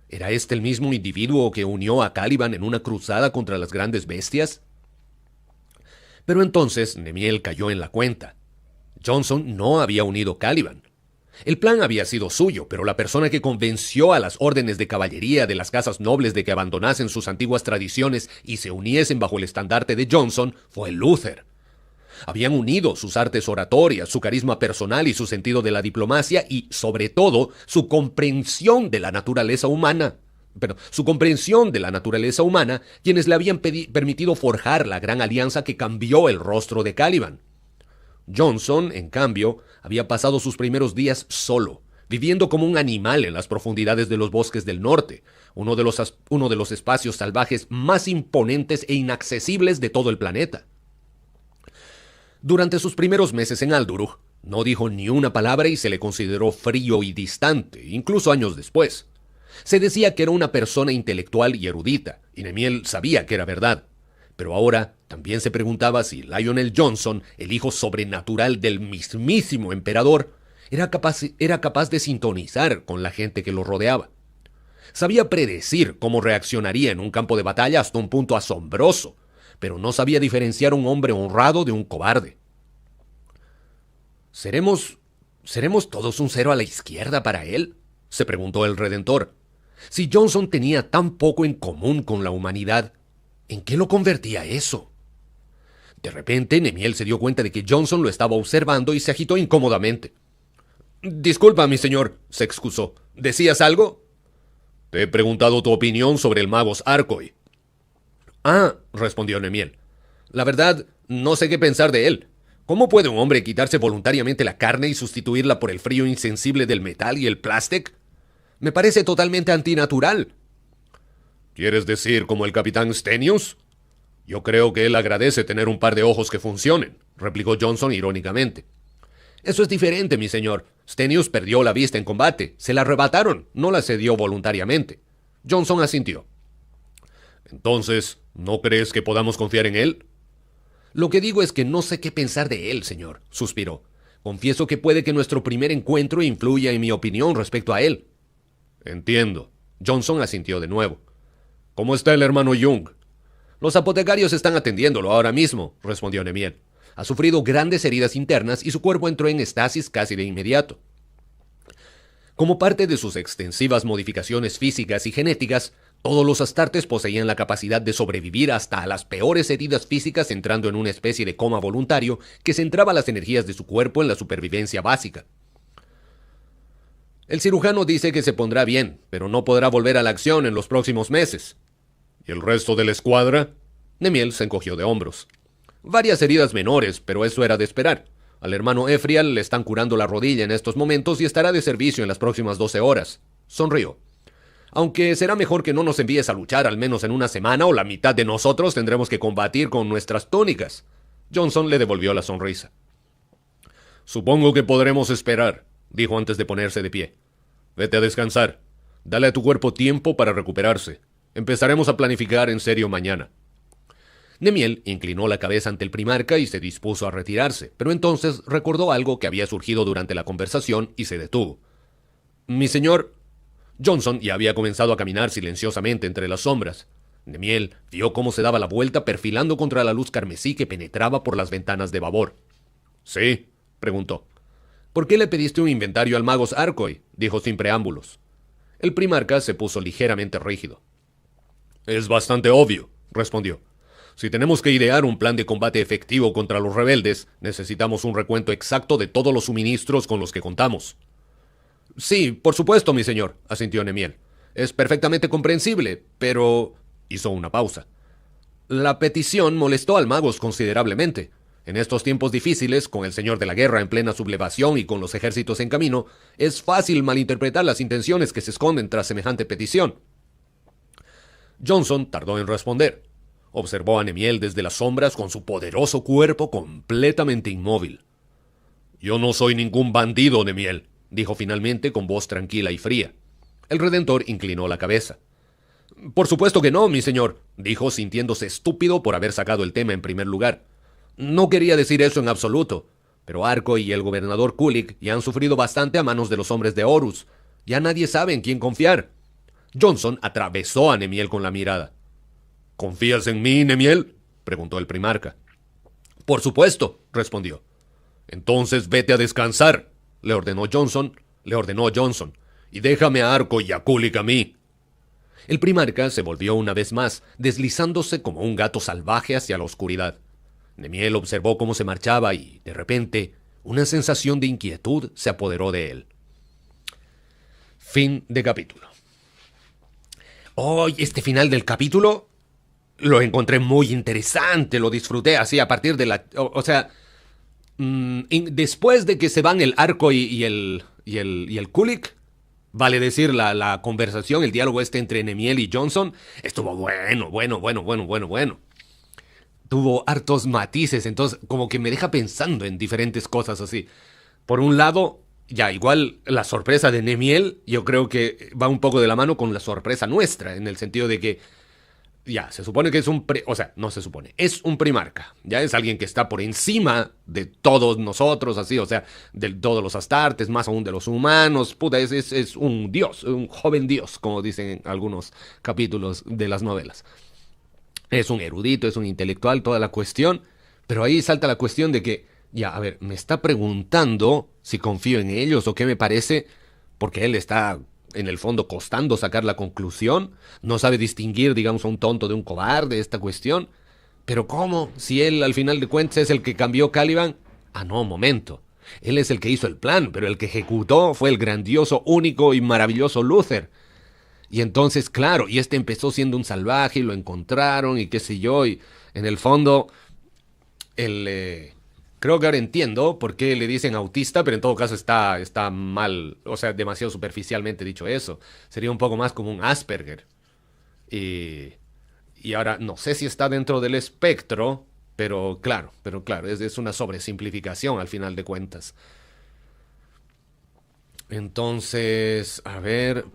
¿Era este el mismo individuo que unió a Caliban en una cruzada contra las grandes bestias? Pero entonces Nemiel cayó en la cuenta. Johnson no había unido Caliban. El plan había sido suyo, pero la persona que convenció a las órdenes de caballería de las casas nobles de que abandonasen sus antiguas tradiciones y se uniesen bajo el estandarte de Johnson fue Luther. Habían unido sus artes oratorias, su carisma personal y su sentido de la diplomacia y, sobre todo, su comprensión de la naturaleza humana. Quienes le habían permitido forjar la gran alianza que cambió el rostro de Caliban. Johnson, en cambio, había pasado sus primeros días solo, viviendo como un animal en las profundidades de los bosques del norte, uno de los espacios salvajes más imponentes e inaccesibles de todo el planeta. Durante sus primeros meses en Aldurug, no dijo ni una palabra y se le consideró frío y distante, incluso años después. Se decía que era una persona intelectual y erudita, y Nemiel sabía que era verdad. Pero ahora también se preguntaba si Lionel Johnson, el hijo sobrenatural del mismísimo emperador, era capaz de sintonizar con la gente que lo rodeaba. Sabía predecir cómo reaccionaría en un campo de batalla hasta un punto asombroso, pero no sabía diferenciar un hombre honrado de un cobarde. ¿Seremos todos un cero a la izquierda para él?, se preguntó el Redentor. Si Johnson tenía tan poco en común con la humanidad, ¿en qué lo convertía eso? De repente, Nemiel se dio cuenta de que Johnson lo estaba observando y se agitó incómodamente. «Disculpa, mi señor», se excusó. «¿Decías algo?» «Te he preguntado tu opinión sobre el Magos Arcoy». «Ah», respondió Nemiel. «La verdad, no sé qué pensar de él. ¿Cómo puede un hombre quitarse voluntariamente la carne y sustituirla por el frío insensible del metal y el plástico? Me parece totalmente antinatural». «¿Quieres decir como el capitán Stenius? Yo creo que él agradece tener un par de ojos que funcionen», replicó Johnson irónicamente. «Eso es diferente, mi señor. Stenius perdió la vista en combate. Se la arrebataron, no la cedió voluntariamente». Johnson asintió. «Entonces, ¿no crees que podamos confiar en él?» «Lo que digo es que no sé qué pensar de él, señor», suspiró. «Confieso que puede que nuestro primer encuentro influya en mi opinión respecto a él». «Entiendo». Johnson asintió de nuevo. «¿Cómo está el hermano Young?» «Los apotecarios están atendiéndolo ahora mismo», respondió Nemiel. «Ha sufrido grandes heridas internas y su cuerpo entró en estasis casi de inmediato». Como parte de sus extensivas modificaciones físicas y genéticas, todos los astartes poseían la capacidad de sobrevivir hasta a las peores heridas físicas, entrando en una especie de coma voluntario que centraba las energías de su cuerpo en la supervivencia básica. «El cirujano dice que se pondrá bien, pero no podrá volver a la acción en los próximos meses». «¿Y el resto de la escuadra?» Nemiel se encogió de hombros. «Varias heridas menores, pero eso era de esperar. Al hermano Efrial le están curando la rodilla en estos momentos y estará de servicio en las próximas 12 horas. Sonrió. «Aunque será mejor que no nos envíes a luchar al menos en una semana o la mitad de nosotros tendremos que combatir con nuestras túnicas». Johnson le devolvió la sonrisa. «Supongo que podremos esperar», dijo antes de ponerse de pie. «Vete a descansar. Dale a tu cuerpo tiempo para recuperarse. Empezaremos a planificar en serio mañana». Nemiel inclinó la cabeza ante el primarca y se dispuso a retirarse, pero entonces recordó algo que había surgido durante la conversación y se detuvo. «Mi señor...» Johnson ya había comenzado a caminar silenciosamente entre las sombras. Nemiel vio cómo se daba la vuelta perfilando contra la luz carmesí que penetraba por las ventanas de babor. «¿Sí?», preguntó. «¿Por qué le pediste un inventario al Magos Arcoy?», dijo sin preámbulos. El primarca se puso ligeramente rígido. «Es bastante obvio», respondió. «Si tenemos que idear un plan de combate efectivo contra los rebeldes, necesitamos un recuento exacto de todos los suministros con los que contamos». «Sí, por supuesto, mi señor», asintió Nemiel. «Es perfectamente comprensible, pero...» hizo una pausa. «La petición molestó al Magos considerablemente. En estos tiempos difíciles, con el señor de la guerra en plena sublevación y con los ejércitos en camino, es fácil malinterpretar las intenciones que se esconden tras semejante petición». Johnson tardó en responder. Observó a Nemiel desde las sombras con su poderoso cuerpo completamente inmóvil. «Yo no soy ningún bandido, Nemiel», dijo finalmente con voz tranquila y fría. El Redentor inclinó la cabeza. «Por supuesto que no, mi señor», dijo sintiéndose estúpido por haber sacado el tema en primer lugar. «No quería decir eso en absoluto, pero Arcoy y el gobernador Kulik ya han sufrido bastante a manos de los hombres de Horus. Ya nadie sabe en quién confiar». Johnson atravesó a Nemiel con la mirada. «¿Confías en mí, Nemiel?», preguntó el primarca. «Por supuesto», respondió. «Entonces vete a descansar», le ordenó Johnson, «y déjame a Arcoy y a Kulik a mí». El primarca se volvió una vez más, deslizándose como un gato salvaje hacia la oscuridad. Nemiel observó cómo se marchaba y, de repente, una sensación de inquietud se apoderó de él. Fin de capítulo. Este final del capítulo lo encontré muy interesante, lo disfruté así a partir de la... después de que se van el Arcoy y el Kulik, vale decir, la conversación, el diálogo entre Nemiel y Johnson, estuvo bueno. Tuvo hartos matices, entonces como que me deja pensando en diferentes cosas así. Por un lado, ya, igual la sorpresa de Nemiel, yo creo que va un poco de la mano con la sorpresa nuestra, en el sentido de que, ya, se supone que es o sea, no se supone, es un primarca, ya es alguien que está por encima de todos nosotros, así, o sea, de todos los astartes, más aún de los humanos, puta, es un dios, un joven dios, como dicen en algunos capítulos de las novelas. Es un erudito, es un intelectual, toda la cuestión, pero ahí salta la cuestión de que, ya, a ver, me está preguntando si confío en ellos o qué me parece, porque él está en el fondo costando sacar la conclusión, no sabe distinguir, digamos, a un tonto de un cobarde, esta cuestión. Pero ¿cómo? Si él al final de cuentas es el que cambió Caliban. Ah, no, momento. Él es el que hizo el plan, pero el que ejecutó fue el grandioso, único y maravilloso Luther. Y entonces, claro, y este empezó siendo un salvaje y lo encontraron y qué sé yo, y en el fondo, creo que ahora entiendo por qué le dicen autista, pero en todo caso está mal, o sea, demasiado superficialmente dicho eso. Sería un poco más como un Asperger. Y, y ahora no sé si está dentro del espectro, pero claro, es una sobresimplificación al final de cuentas. Entonces, a ver,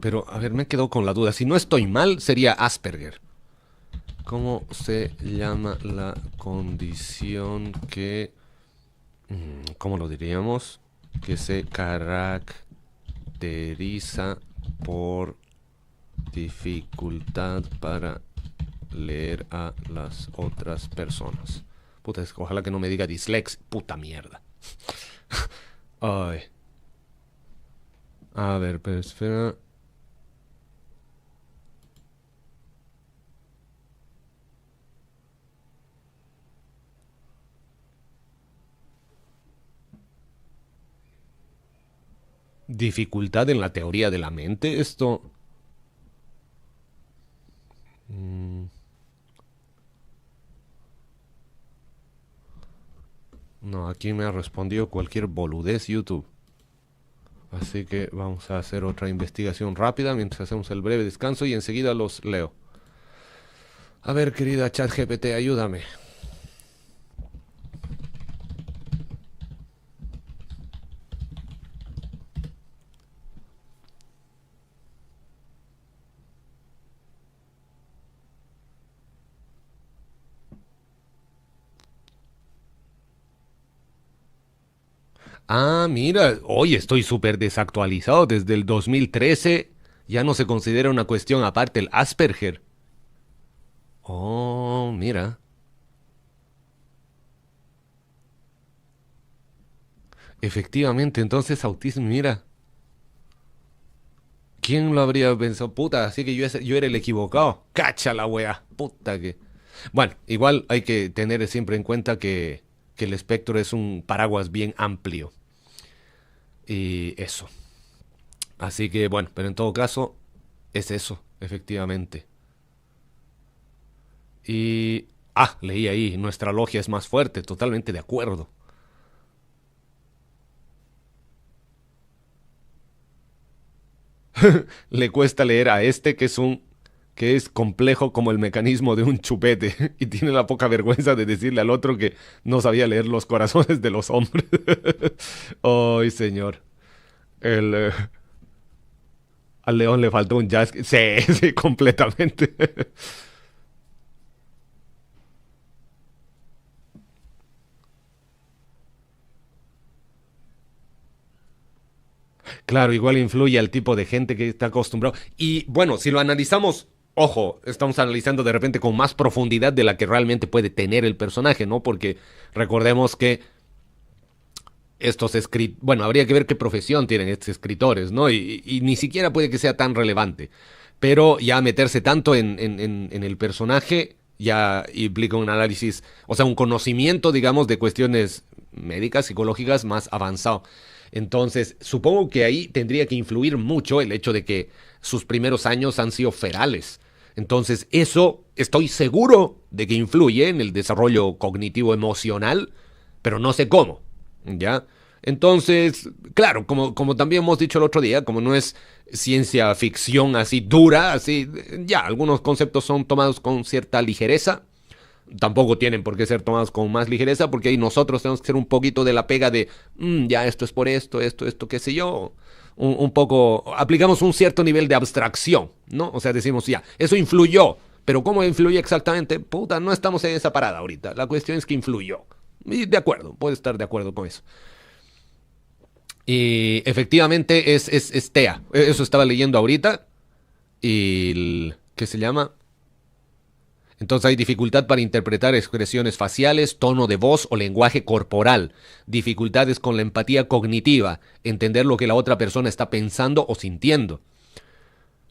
me quedo con la duda. Si no estoy mal, sería Asperger. ¿Cómo se llama la condición que, cómo lo diríamos? Que se caracteriza por dificultad para leer a las otras personas. Puta, ojalá que no me diga dislexia. Puta mierda. Ay. A ver, pero espera. Dificultad en la teoría de la mente. Esto... No, aquí me ha respondido cualquier boludez YouTube. Así que vamos a hacer otra investigación rápida mientras hacemos el breve descanso y enseguida los leo. A ver, querida ChatGPT, ayúdame. Ah, mira, hoy estoy súper desactualizado. Desde el 2013 ya no se considera una cuestión aparte el Asperger. Oh, mira. Efectivamente, entonces autismo, mira. ¿Quién lo habría pensado? Puta, así que yo era el equivocado. Cacha la wea. Puta que... Bueno, igual hay que tener siempre en cuenta que el espectro es un paraguas bien amplio. Y eso. Así que bueno, pero en todo caso es eso, efectivamente. Y... Ah, leí ahí, nuestra logia es más fuerte, totalmente de acuerdo. Le cuesta leer a este que es complejo como el mecanismo de un chupete y tiene la poca vergüenza de decirle al otro que no sabía leer los corazones de los hombres. Ay, señor. El, al león le faltó un jazz. Sí, sí, completamente. Claro, igual influye al tipo de gente que está acostumbrado. Y bueno, si lo analizamos, ojo, estamos analizando de repente con más profundidad de la que realmente puede tener el personaje, ¿no? Porque recordemos que estos escritores, bueno, habría que ver qué profesión tienen estos escritores, ¿no? Y ni siquiera puede que sea tan relevante. Pero ya meterse tanto en el personaje ya implica un análisis, o sea, un conocimiento, digamos, de cuestiones médicas, psicológicas más avanzado. Entonces, supongo que ahí tendría que influir mucho el hecho de que sus primeros años han sido ferales. Entonces, eso estoy seguro de que influye en el desarrollo cognitivo emocional, pero no sé cómo. ¿Ya? Entonces, claro, como también hemos dicho el otro día, como no es ciencia ficción así dura, así, ya, algunos conceptos son tomados con cierta ligereza, tampoco tienen por qué ser tomados con más ligereza, porque ahí nosotros tenemos que ser un poquito de la pega de, ya esto es por esto, qué sé yo. Un poco, aplicamos un cierto nivel de abstracción, ¿no? O sea, decimos, ya, eso influyó, pero ¿cómo influye exactamente? Puta, no estamos en esa parada ahorita. La cuestión es que influyó. Y de acuerdo, puedo estar de acuerdo con eso. Y efectivamente es TEA. Eso estaba leyendo ahorita. Y ¿qué se llama? Entonces hay dificultad para interpretar expresiones faciales, tono de voz o lenguaje corporal. Dificultades con la empatía cognitiva, entender lo que la otra persona está pensando o sintiendo.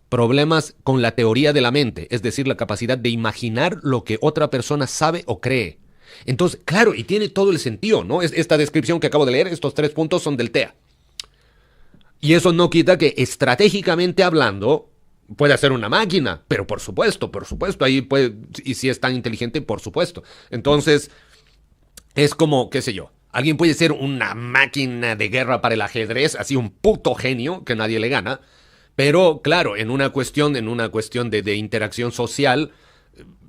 Problemas con la teoría de la mente, es decir, la capacidad de imaginar lo que otra persona sabe o cree. Entonces, claro, y tiene todo el sentido, ¿no? Esta descripción que acabo de leer, estos 3 puntos son del TEA. Y eso no quita que estratégicamente hablando puede ser una máquina, pero por supuesto, ahí puede, y si es tan inteligente, por supuesto. Entonces, es como, qué sé yo, alguien puede ser una máquina de guerra para el ajedrez, así un puto genio que nadie le gana, pero claro, en una cuestión de interacción social,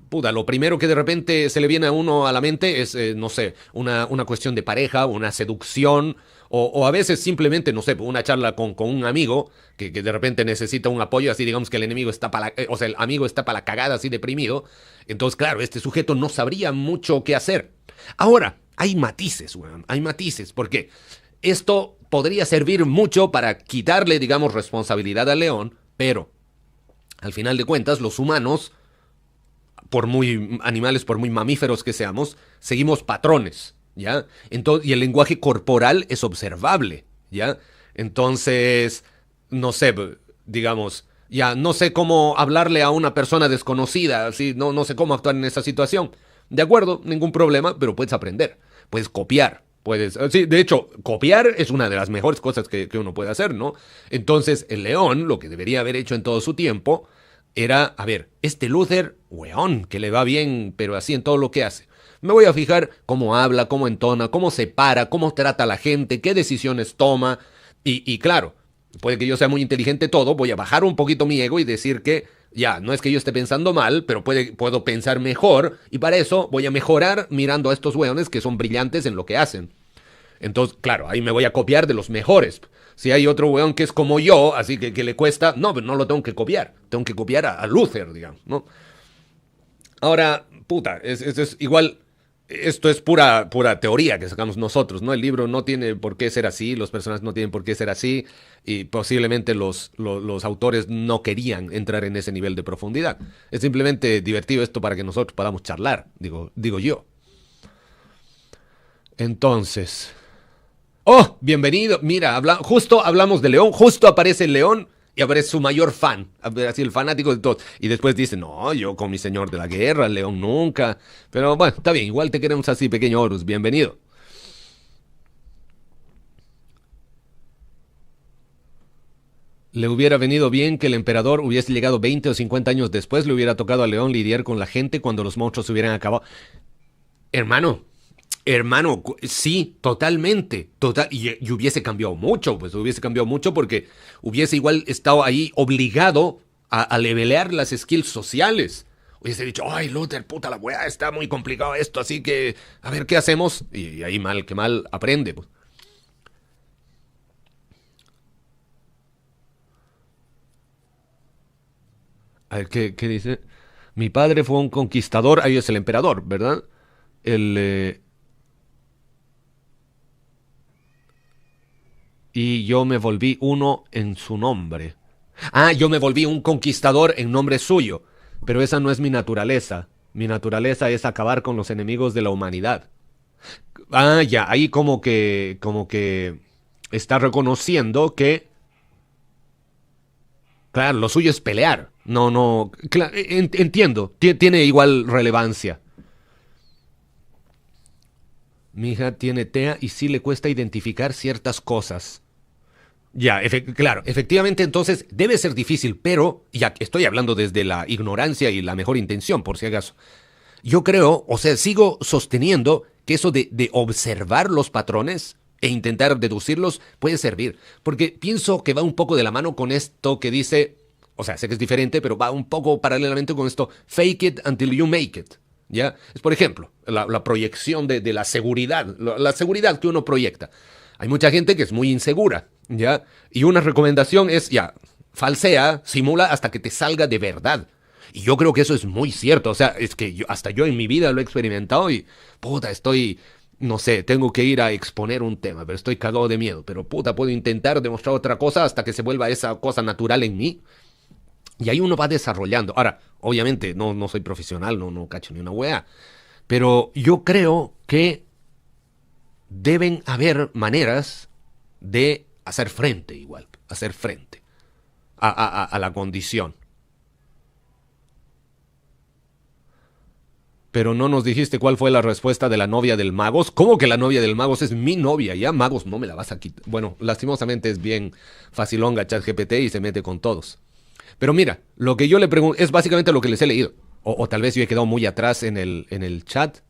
puta, lo primero que de repente se le viene a uno a la mente es, no sé, una cuestión de pareja, una seducción, o a veces simplemente, no sé, una charla con un amigo que de repente necesita un apoyo, así digamos que el enemigo está o sea, el amigo está para la cagada, así deprimido. Entonces, claro, este sujeto no sabría mucho qué hacer. Ahora, hay matices, weón, hay matices, porque esto podría servir mucho para quitarle, digamos, responsabilidad al león, pero al final de cuentas, los humanos, por muy animales, por muy mamíferos que seamos, seguimos patrones, ¿ya? Entonces, y el lenguaje corporal es observable, ¿ya? Entonces, no sé, digamos, ya no sé cómo hablarle a una persona desconocida, ¿sí? No sé cómo actuar en esa situación. De acuerdo, ningún problema, pero puedes aprender, puedes copiar. Sí, de hecho, copiar es una de las mejores cosas que uno puede hacer, ¿no? Entonces, el león, lo que debería haber hecho en todo su tiempo, era, a ver, este Luther, weón, que le va bien, pero así en todo lo que hace. Me voy a fijar cómo habla, cómo entona, cómo se para, cómo trata a la gente, qué decisiones toma. Y claro, puede que yo sea muy inteligente todo, voy a bajar un poquito mi ego y decir que, ya, no es que yo esté pensando mal, pero puedo pensar mejor, y para eso voy a mejorar mirando a estos weones que son brillantes en lo que hacen. Entonces, claro, ahí me voy a copiar de los mejores. Si hay otro weón que es como yo, así que le cuesta, no, pero no lo tengo que copiar. Tengo que copiar a Luther, digamos, ¿no? Ahora, puta, es igual, esto es pura teoría que sacamos nosotros, ¿no? El libro no tiene por qué ser así, los personajes no tienen por qué ser así, y posiblemente los autores no querían entrar en ese nivel de profundidad. Es simplemente divertido esto para que nosotros podamos charlar, digo yo. Entonces... ¡Oh! Bienvenido. Mira, justo hablamos de León, justo aparece el León y aparece su mayor fan, así el fanático de todos. Y después dice, no, yo con mi señor de la guerra, el León nunca. Pero bueno, está bien, igual te queremos así, pequeño Horus, bienvenido. Le hubiera venido bien que el emperador hubiese llegado 20 o 50 años después, le hubiera tocado a León lidiar con la gente cuando los monstruos se hubieran acabado. Hermano, sí, totalmente, y hubiese cambiado mucho, pues hubiese cambiado mucho porque hubiese igual estado ahí obligado a levelear las skills sociales. Hubiese dicho, ay, Luther, puta la weá, está muy complicado esto, así que, a ver, ¿qué hacemos? Y ahí mal que mal aprende, pues. A ver, ¿qué dice? Mi padre fue un conquistador, ahí es el emperador, ¿verdad? Y yo me volví uno en su nombre. Ah, yo me volví un conquistador en nombre suyo. Pero esa no es mi naturaleza. Mi naturaleza es acabar con los enemigos de la humanidad. Ah, ya, ahí como que está reconociendo que, claro, lo suyo es pelear. No, entiendo, tiene igual relevancia. Mi hija tiene TEA y sí le cuesta identificar ciertas cosas. Ya, claro, efectivamente entonces debe ser difícil, pero ya estoy hablando desde la ignorancia y la mejor intención, por si acaso. Yo creo, o sea, sigo sosteniendo que eso de observar los patrones e intentar deducirlos puede servir, porque pienso que va un poco de la mano con esto que dice, o sea, sé que es diferente, pero va un poco paralelamente con esto, fake it until you make it. ¿ya? Es, por ejemplo, la proyección de la seguridad, la seguridad que uno proyecta. Hay mucha gente que es muy insegura, ¿ya? Y una recomendación es, ya, falsea, simula hasta que te salga de verdad. Y yo creo que eso es muy cierto. O sea, es que hasta yo en mi vida lo he experimentado y, puta, no sé, tengo que ir a exponer un tema, pero estoy cagado de miedo. Pero, puta, puedo intentar demostrar otra cosa hasta que se vuelva esa cosa natural en mí. Y ahí uno va desarrollando. Ahora, obviamente, no soy profesional, no cacho ni una wea. Pero yo creo que deben haber maneras de hacer frente igual, hacer frente a la condición. Pero no nos dijiste cuál fue la respuesta de la novia del Magos. ¿Cómo que la novia del Magos es mi novia? Ya, Magos, no me la vas a quitar. Bueno, lastimosamente es bien facilonga ChatGPT y se mete con todos. Pero mira, lo que yo le pregunto es básicamente lo que les he leído. O tal vez yo he quedado muy atrás en el chat.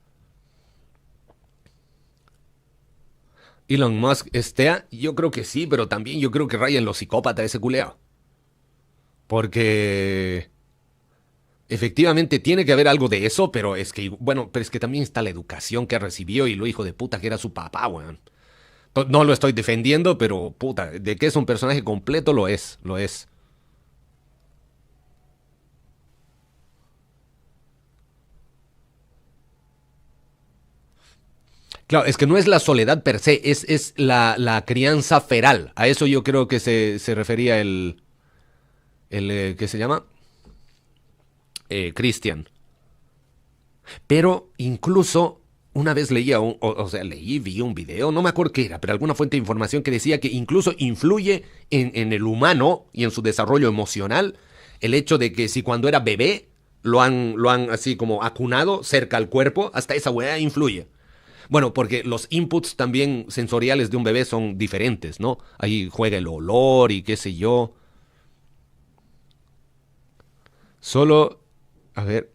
Elon Musk estea, yo creo que sí, pero también yo creo que raya en lo psicópata ese culeo. Porque efectivamente tiene que haber algo de eso, pero es que, bueno, pero es que también está la educación que recibió y lo hijo de puta que era su papá, weón. No lo estoy defendiendo, pero puta, de que es un personaje completo, lo es. Claro, es que no es la soledad per se, es la crianza feral. A eso yo creo que se refería ¿qué se llama? Christian. Pero incluso una vez leía, vi un video, no me acuerdo qué era, pero alguna fuente de información que decía que incluso influye en el humano y en su desarrollo emocional el hecho de que si cuando era bebé lo han así como acunado cerca al cuerpo, hasta esa weá influye. Bueno, porque los inputs también sensoriales de un bebé son diferentes, ¿no? Ahí juega el olor y qué sé yo. Solo, a ver.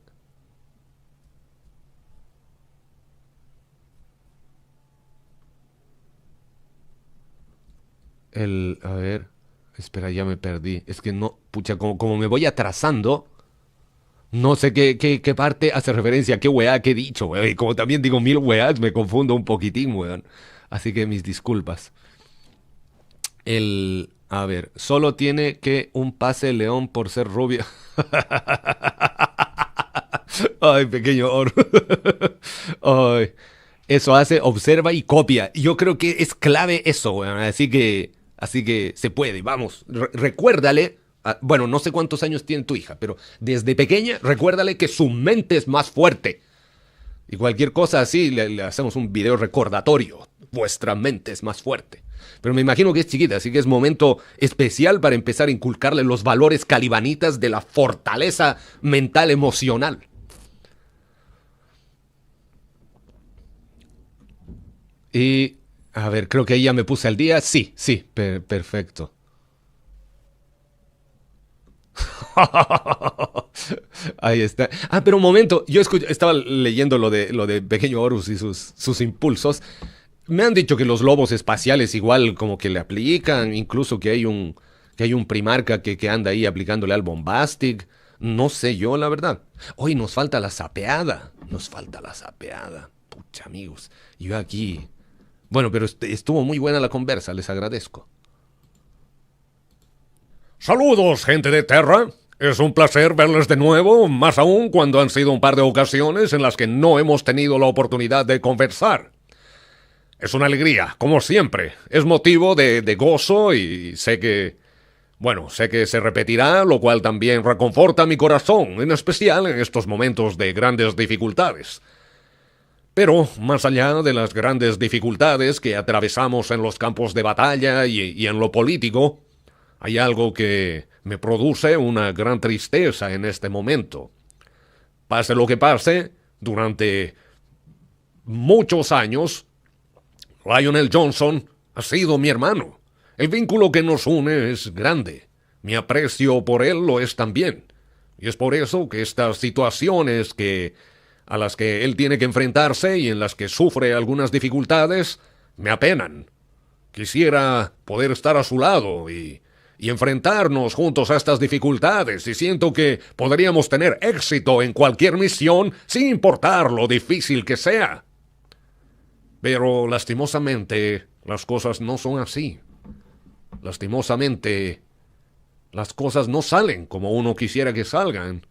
A ver. Espera, ya me perdí. Es que no, pucha, como me voy atrasando, no sé qué parte hace referencia a qué weá que he dicho, weón. Y como también digo mil weás, me confundo un poquitín, weón. Así que mis disculpas. A ver, solo tiene que un pase león por ser rubia. Ay, pequeño oro. Ay, eso hace, observa y copia. Yo creo que es clave eso, weón. Así que se puede, vamos. Recuérdale. Bueno, no sé cuántos años tiene tu hija, pero desde pequeña recuérdale que su mente es más fuerte. Y cualquier cosa así, le hacemos un video recordatorio. Vuestra mente es más fuerte. Pero me imagino que es chiquita, así que es momento especial para empezar a inculcarle los valores calibanitas de la fortaleza mental emocional. Y, a ver, creo que ahí ya me puse al día. Sí, perfecto. Ahí está. Pero un momento, yo estaba leyendo lo de Pequeño Horus y sus impulsos. Me han dicho que los lobos espaciales igual como que le aplican, incluso que hay un primarca que anda ahí aplicándole al Bombastic. No sé yo, la verdad. Hoy nos falta la sapeada. Pucha, amigos. Yo aquí. Bueno, pero estuvo muy buena la conversa, les agradezco. Saludos, gente de Terra. Es un placer verles de nuevo, más aún cuando han sido un par de ocasiones en las que no hemos tenido la oportunidad de conversar. Es una alegría, como siempre. Es motivo de gozo y sé que se repetirá, lo cual también reconforta mi corazón, en especial en estos momentos de grandes dificultades. Pero, más allá de las grandes dificultades que atravesamos en los campos de batalla y en lo político, hay algo que me produce una gran tristeza en este momento. Pase lo que pase, durante muchos años, Lionel Johnson ha sido mi hermano. El vínculo que nos une es grande. Mi aprecio por él lo es también. Y es por eso que estas situaciones a las que él tiene que enfrentarse y en las que sufre algunas dificultades me apenan. Quisiera poder estar a su lado y y enfrentarnos juntos a estas dificultades, y siento que podríamos tener éxito en cualquier misión sin importar lo difícil que sea. Pero lastimosamente las cosas no son así. Lastimosamente las cosas no salen como uno quisiera que salgan.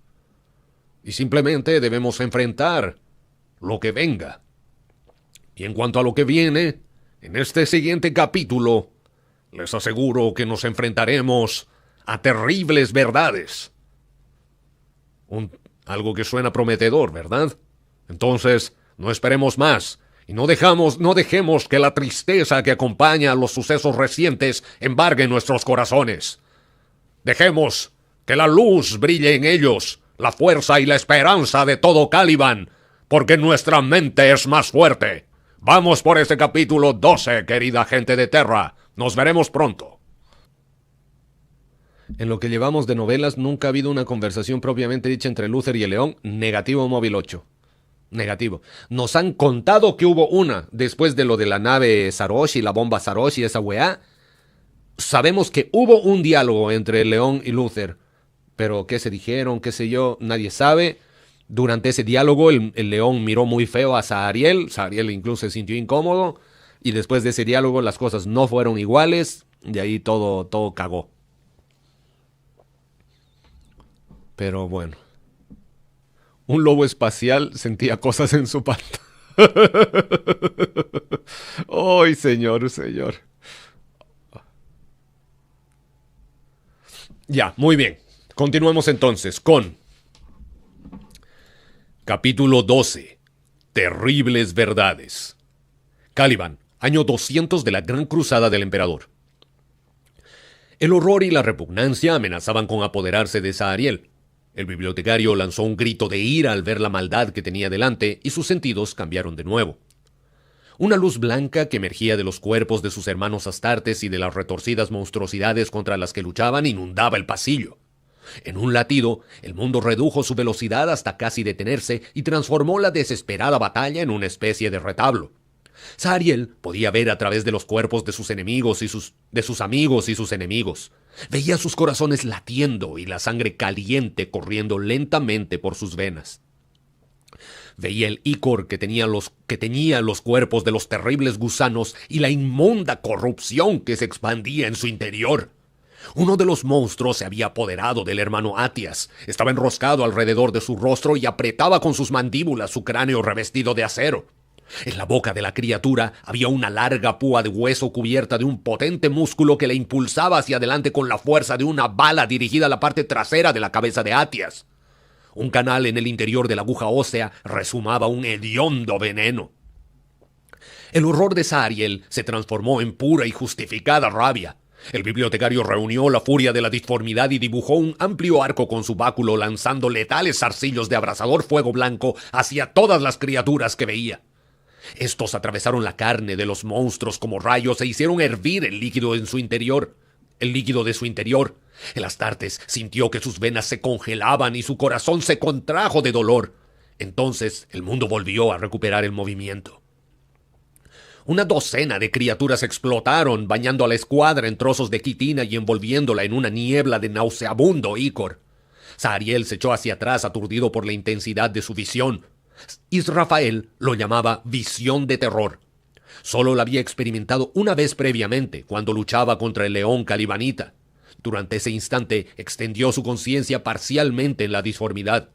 Y simplemente debemos enfrentar lo que venga. Y en cuanto a lo que viene, en este siguiente capítulo, les aseguro que nos enfrentaremos a terribles verdades. Algo que suena prometedor, ¿verdad? Entonces, no esperemos más y no dejemos que la tristeza que acompaña a los sucesos recientes embargue nuestros corazones. Dejemos que la luz brille en ellos, la fuerza y la esperanza de todo Caliban, porque nuestra mente es más fuerte. Vamos por este capítulo 12, querida gente de Terra. Nos veremos pronto. En lo que llevamos de novelas, nunca ha habido una conversación propiamente dicha entre Luther y el León. Negativo, Móvil 8. Negativo. Nos han contado que hubo una después de lo de la nave Saroshi, la bomba Saroshi, esa weá. Sabemos que hubo un diálogo entre el León y Luther. Pero qué se dijeron, qué sé yo, nadie sabe. Durante ese diálogo el León miró muy feo a Sahariel. Sahariel incluso se sintió incómodo. Y después de ese diálogo las cosas no fueron iguales. Y ahí todo cagó. Pero bueno. Un lobo espacial sentía cosas en su pata. ¡Ay, señor! Ya, muy bien. Continuemos entonces con capítulo 12. Terribles verdades. Caliban, año 200 de la Gran Cruzada del Emperador. El horror y la repugnancia amenazaban con apoderarse de Sahariel. El bibliotecario lanzó un grito de ira al ver la maldad que tenía delante y sus sentidos cambiaron de nuevo. Una luz blanca que emergía de los cuerpos de sus hermanos astartes y de las retorcidas monstruosidades contra las que luchaban inundaba el pasillo. En un latido, el mundo redujo su velocidad hasta casi detenerse y transformó la desesperada batalla en una especie de retablo. Sahariel podía ver a través de los cuerpos de sus enemigos de sus amigos y sus enemigos. Veía sus corazones latiendo y la sangre caliente corriendo lentamente por sus venas. Veía el ícor que tenía los cuerpos de los terribles gusanos y la inmunda corrupción que se expandía en su interior. Uno de los monstruos se había apoderado del hermano Atias. Estaba enroscado alrededor de su rostro y apretaba con sus mandíbulas su cráneo revestido de acero. En la boca de la criatura había una larga púa de hueso cubierta de un potente músculo que le impulsaba hacia adelante con la fuerza de una bala dirigida a la parte trasera de la cabeza de Atias. Un canal en el interior de la aguja ósea resumaba un hediondo veneno. El horror de Sahariel se transformó en pura y justificada rabia. El bibliotecario reunió la furia de la disformidad y dibujó un amplio arco con su báculo lanzando letales zarcillos de abrasador fuego blanco hacia todas las criaturas que veía. Estos atravesaron la carne de los monstruos como rayos e hicieron hervir el líquido de su interior. El Astartes sintió que sus venas se congelaban y su corazón se contrajo de dolor. Entonces el mundo volvió a recuperar el movimiento. Una docena de criaturas explotaron, bañando a la escuadra en trozos de quitina y envolviéndola en una niebla de nauseabundo ícor. Sahariel se echó hacia atrás aturdido por la intensidad de su visión. Israfael lo llamaba visión de terror. Solo la había experimentado una vez previamente, cuando luchaba contra el león calibanita. Durante ese instante extendió su conciencia parcialmente en la disformidad.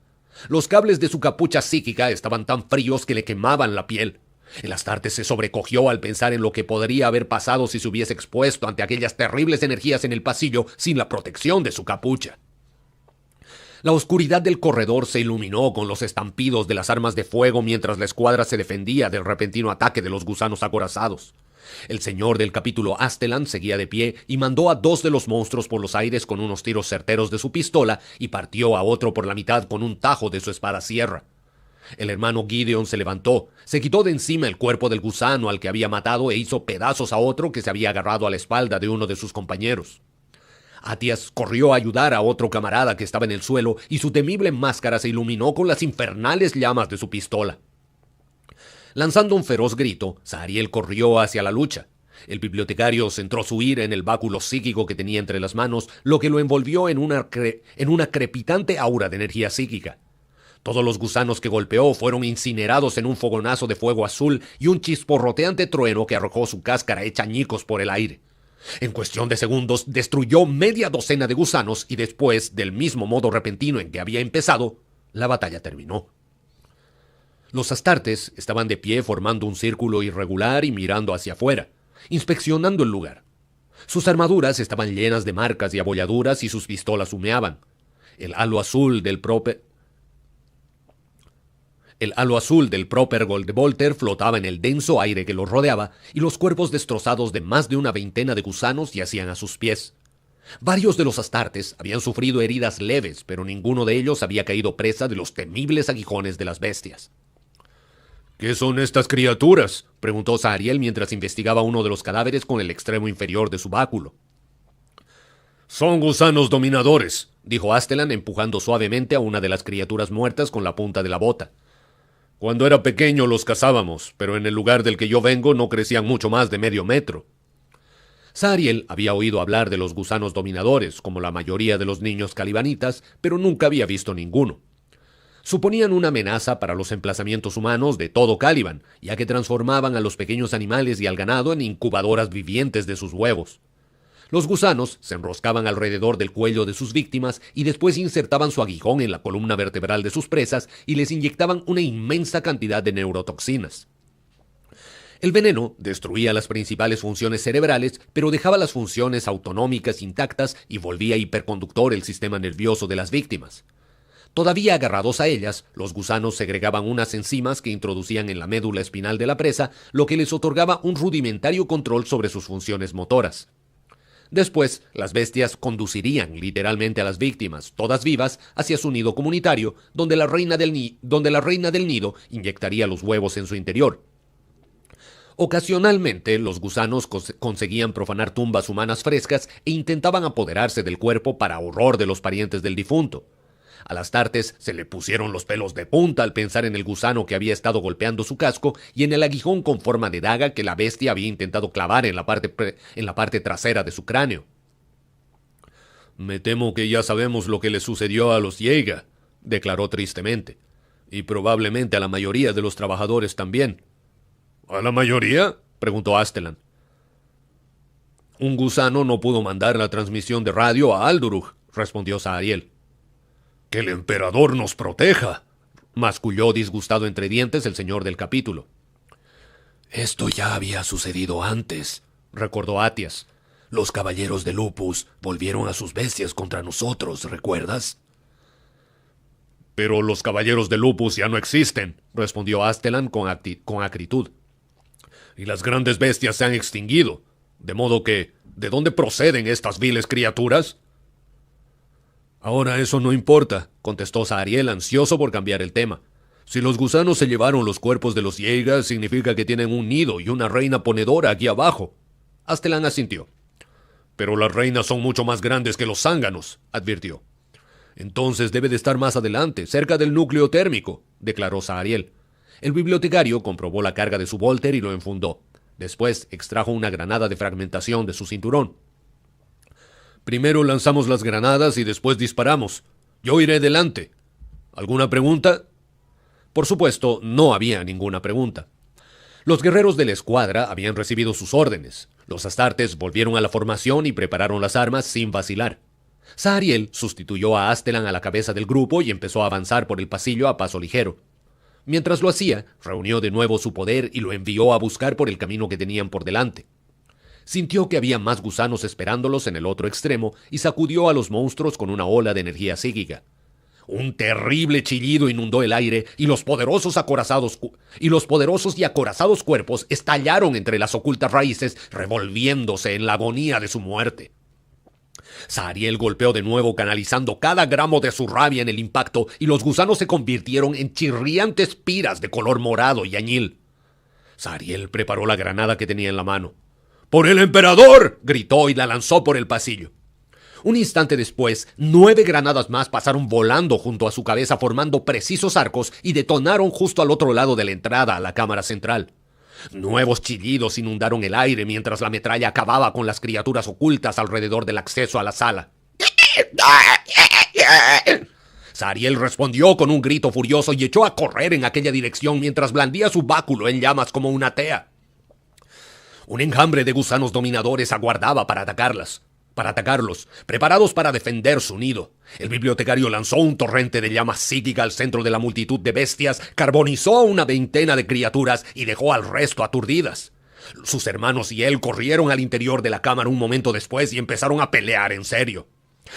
Los cables de su capucha psíquica estaban tan fríos que le quemaban la piel. El Astartes se sobrecogió al pensar en lo que podría haber pasado si se hubiese expuesto ante aquellas terribles energías en el pasillo sin la protección de su capucha. La oscuridad del corredor se iluminó con los estampidos de las armas de fuego mientras la escuadra se defendía del repentino ataque de los gusanos acorazados. El señor del capítulo Astelan seguía de pie y mandó a 2 de los monstruos por los aires con unos tiros certeros de su pistola y partió a otro por la mitad con un tajo de su espada sierra. El hermano Gideon se levantó, se quitó de encima el cuerpo del gusano al que había matado e hizo pedazos a otro que se había agarrado a la espalda de uno de sus compañeros. Atias corrió a ayudar a otro camarada que estaba en el suelo y su temible máscara se iluminó con las infernales llamas de su pistola. Lanzando un feroz grito, Sahariel corrió hacia la lucha. El bibliotecario centró su ira en el báculo psíquico que tenía entre las manos, lo que lo envolvió en una crepitante aura de energía psíquica. Todos los gusanos que golpeó fueron incinerados en un fogonazo de fuego azul y un chisporroteante trueno que arrojó su cáscara hecha añicos por el aire. En cuestión de segundos destruyó media docena de gusanos y después, del mismo modo repentino en que había empezado, la batalla terminó. Los astartes estaban de pie formando un círculo irregular y mirando hacia afuera, inspeccionando el lugar. Sus armaduras estaban llenas de marcas y abolladuras y sus pistolas humeaban. El halo azul del Proper Goldbolter flotaba en el denso aire que los rodeaba y los cuerpos destrozados de más de una veintena de gusanos yacían a sus pies. Varios de los astartes habían sufrido heridas leves, pero ninguno de ellos había caído presa de los temibles aguijones de las bestias. ¿Qué son estas criaturas?, preguntó Sahariel mientras investigaba uno de los cadáveres con el extremo inferior de su báculo. Son gusanos dominadores, dijo Astelan empujando suavemente a una de las criaturas muertas con la punta de la bota. Cuando era pequeño los cazábamos, pero en el lugar del que yo vengo no crecían mucho más de medio metro. Sahariel había oído hablar de los gusanos dominadores, como la mayoría de los niños calibanitas, pero nunca había visto ninguno. Suponían una amenaza para los emplazamientos humanos de todo Caliban, ya que transformaban a los pequeños animales y al ganado en incubadoras vivientes de sus huevos. Los gusanos se enroscaban alrededor del cuello de sus víctimas y después insertaban su aguijón en la columna vertebral de sus presas y les inyectaban una inmensa cantidad de neurotoxinas. El veneno destruía las principales funciones cerebrales, pero dejaba las funciones autonómicas intactas y volvía hiperconductor el sistema nervioso de las víctimas. Todavía agarrados a ellas, los gusanos segregaban unas enzimas que introducían en la médula espinal de la presa, lo que les otorgaba un rudimentario control sobre sus funciones motoras. Después, las bestias conducirían literalmente a las víctimas, todas vivas, hacia su nido comunitario, donde la reina del nido inyectaría los huevos en su interior. Ocasionalmente, los gusanos conseguían profanar tumbas humanas frescas e intentaban apoderarse del cuerpo para horror de los parientes del difunto. A las Astartes se le pusieron los pelos de punta al pensar en el gusano que había estado golpeando su casco y en el aguijón con forma de daga que la bestia había intentado clavar en la parte trasera de su cráneo. Me temo que ya sabemos lo que le sucedió a los Yeager, declaró tristemente, y probablemente a la mayoría de los trabajadores también. ¿A la mayoría?, preguntó Astelan. Un gusano no pudo mandar la transmisión de radio a Aldurug, respondió Sahariel. ¡Que el emperador nos proteja!, masculló disgustado entre dientes el señor del capítulo. Esto ya había sucedido antes, recordó Atias. Los caballeros de Lupus volvieron a sus bestias contra nosotros, ¿recuerdas? Pero los caballeros de Lupus ya no existen, respondió Astelan con acritud. Y las grandes bestias se han extinguido, de modo que, ¿de dónde proceden estas viles criaturas? Ahora eso no importa, contestó Sahariel ansioso por cambiar el tema. Si los gusanos se llevaron los cuerpos de los Yeager, significa que tienen un nido y una reina ponedora aquí abajo. Astelan asintió. Pero las reinas son mucho más grandes que los zánganos, advirtió. Entonces debe de estar más adelante, cerca del núcleo térmico, declaró Sahariel. El bibliotecario comprobó la carga de su Volter y lo enfundó. Después extrajo una granada de fragmentación de su cinturón. Primero lanzamos las granadas y después disparamos. Yo iré delante. ¿Alguna pregunta? Por supuesto, no había ninguna pregunta. Los guerreros de la escuadra habían recibido sus órdenes. Los astartes volvieron a la formación y prepararon las armas sin vacilar. Sahariel sustituyó a Astelan a la cabeza del grupo y empezó a avanzar por el pasillo a paso ligero. Mientras lo hacía, reunió de nuevo su poder y lo envió a buscar por el camino que tenían por delante. Sintió que había más gusanos esperándolos en el otro extremo y sacudió a los monstruos con una ola de energía psíquica. Un terrible chillido inundó el aire y los poderosos y acorazados cuerpos estallaron entre las ocultas raíces, revolviéndose en la agonía de su muerte. Sahariel golpeó de nuevo, canalizando cada gramo de su rabia en el impacto, y los gusanos se convirtieron en chirriantes piras de color morado y añil. Sahariel preparó la granada que tenía en la mano. ¡Por el emperador!, gritó y la lanzó por el pasillo. Un instante después, 9 granadas más pasaron volando junto a su cabeza formando precisos arcos y detonaron justo al otro lado de la entrada a la cámara central. Nuevos chillidos inundaron el aire mientras la metralla acababa con las criaturas ocultas alrededor del acceso a la sala. Zahariel respondió con un grito furioso y echó a correr en aquella dirección mientras blandía su báculo en llamas como una tea. Un enjambre de gusanos dominadores aguardaba para atacarlos, preparados para defender su nido. El bibliotecario lanzó un torrente de llamas psíquica al centro de la multitud de bestias, carbonizó a una veintena de criaturas y dejó al resto aturdidas. Sus hermanos y él corrieron al interior de la cámara un momento después y empezaron a pelear en serio.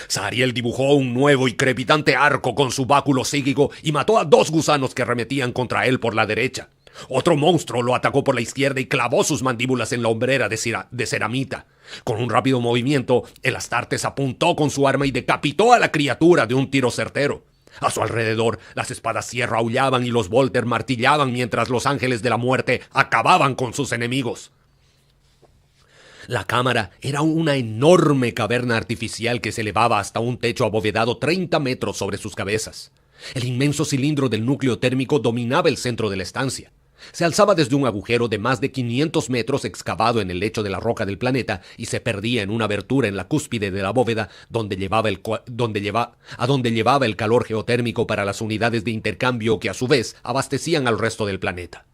Zahariel dibujó un nuevo y crepitante arco con su báculo psíquico y mató a 2 gusanos que arremetían contra él por la derecha. Otro monstruo lo atacó por la izquierda y clavó sus mandíbulas en la hombrera de ceramita. Con un rápido movimiento, el Astartes apuntó con su arma y decapitó a la criatura de un tiro certero. A su alrededor, las espadas sierra aullaban y los Volter martillaban mientras los ángeles de la muerte acababan con sus enemigos. La cámara era una enorme caverna artificial que se elevaba hasta un techo abovedado 30 metros sobre sus cabezas. El inmenso cilindro del núcleo térmico dominaba el centro de la estancia. Se alzaba desde un agujero de más de 500 metros excavado en el lecho de la roca del planeta y se perdía en una abertura en la cúspide de la bóveda donde llevaba el calor geotérmico para las unidades de intercambio que a su vez abastecían al resto del planeta.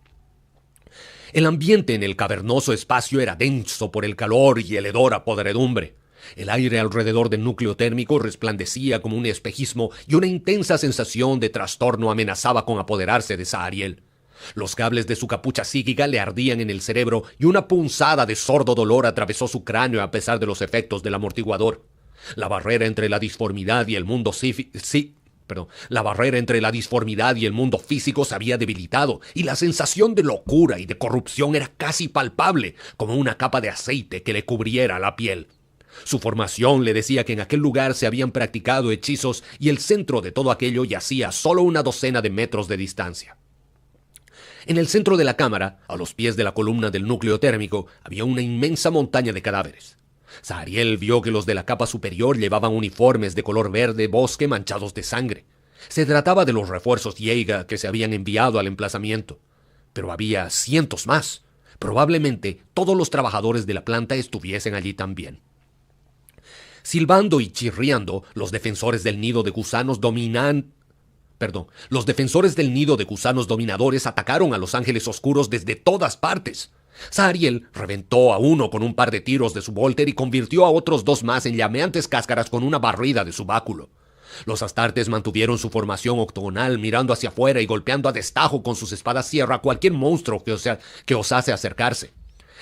El ambiente en el cavernoso espacio era denso por el calor y el hedor a podredumbre. El aire alrededor del núcleo térmico resplandecía como un espejismo y una intensa sensación de trastorno amenazaba con apoderarse de Zahariel. Los cables de su capucha psíquica le ardían en el cerebro y una punzada de sordo dolor atravesó su cráneo a pesar de los efectos del amortiguador. La barrera entre la disformidad y el mundo físico se había debilitado y la sensación de locura y de corrupción era casi palpable, como una capa de aceite que le cubriera la piel. Su formación le decía que en aquel lugar se habían practicado hechizos y el centro de todo aquello yacía a solo una docena de metros de distancia. En el centro de la cámara, a los pies de la columna del núcleo térmico, había una inmensa montaña de cadáveres. Zahariel vio que los de la capa superior llevaban uniformes de color verde bosque manchados de sangre. Se trataba de los refuerzos Jaeger que se habían enviado al emplazamiento. Pero había cientos más. Probablemente todos los trabajadores de la planta estuviesen allí también. Silbando y chirriando, los defensores del nido de gusanos dominadores atacaron a los ángeles oscuros desde todas partes. Zahariel reventó a uno con un par de tiros de su Volter y convirtió a otros 2 más en llameantes cáscaras con una barrida de su báculo. Los Astartes mantuvieron su formación octogonal, mirando hacia afuera y golpeando a destajo con sus espadas sierra a cualquier monstruo que osase acercarse.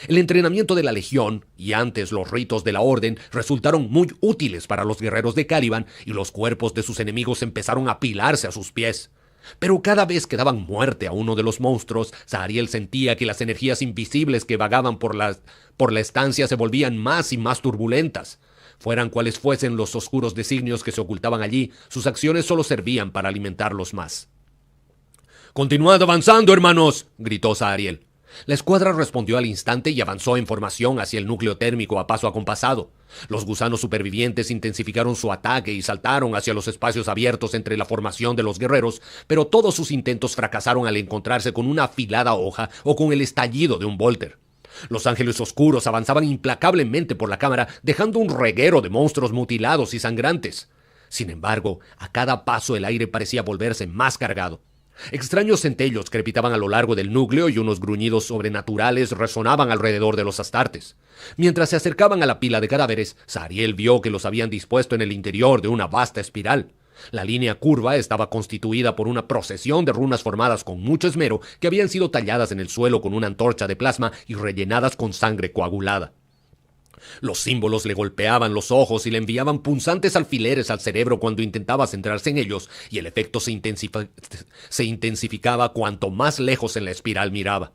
El entrenamiento de la Legión, y antes los ritos de la Orden, resultaron muy útiles para los guerreros de Caliban y los cuerpos de sus enemigos empezaron a apilarse a sus pies. Pero cada vez que daban muerte a uno de los monstruos, Zahariel sentía que las energías invisibles que vagaban por la estancia se volvían más y más turbulentas. Fueran cuales fuesen los oscuros designios que se ocultaban allí, sus acciones solo servían para alimentarlos más. «¡Continuad avanzando, hermanos!», gritó Zahariel. La escuadra respondió al instante y avanzó en formación hacia el núcleo térmico a paso acompasado. Los gusanos supervivientes intensificaron su ataque y saltaron hacia los espacios abiertos entre la formación de los guerreros, pero todos sus intentos fracasaron al encontrarse con una afilada hoja o con el estallido de un Volter. Los ángeles oscuros avanzaban implacablemente por la cámara, dejando un reguero de monstruos mutilados y sangrantes. Sin embargo, a cada paso el aire parecía volverse más cargado. Extraños centellos crepitaban a lo largo del núcleo y unos gruñidos sobrenaturales resonaban alrededor de los Astartes. Mientras se acercaban a la pila de cadáveres, Zahariel vio que los habían dispuesto en el interior de una vasta espiral. La línea curva estaba constituida por una procesión de runas formadas con mucho esmero que habían sido talladas en el suelo con una antorcha de plasma y rellenadas con sangre coagulada. Los símbolos le golpeaban los ojos y le enviaban punzantes alfileres al cerebro cuando intentaba centrarse en ellos, y el efecto se intensificaba cuanto más lejos en la espiral miraba.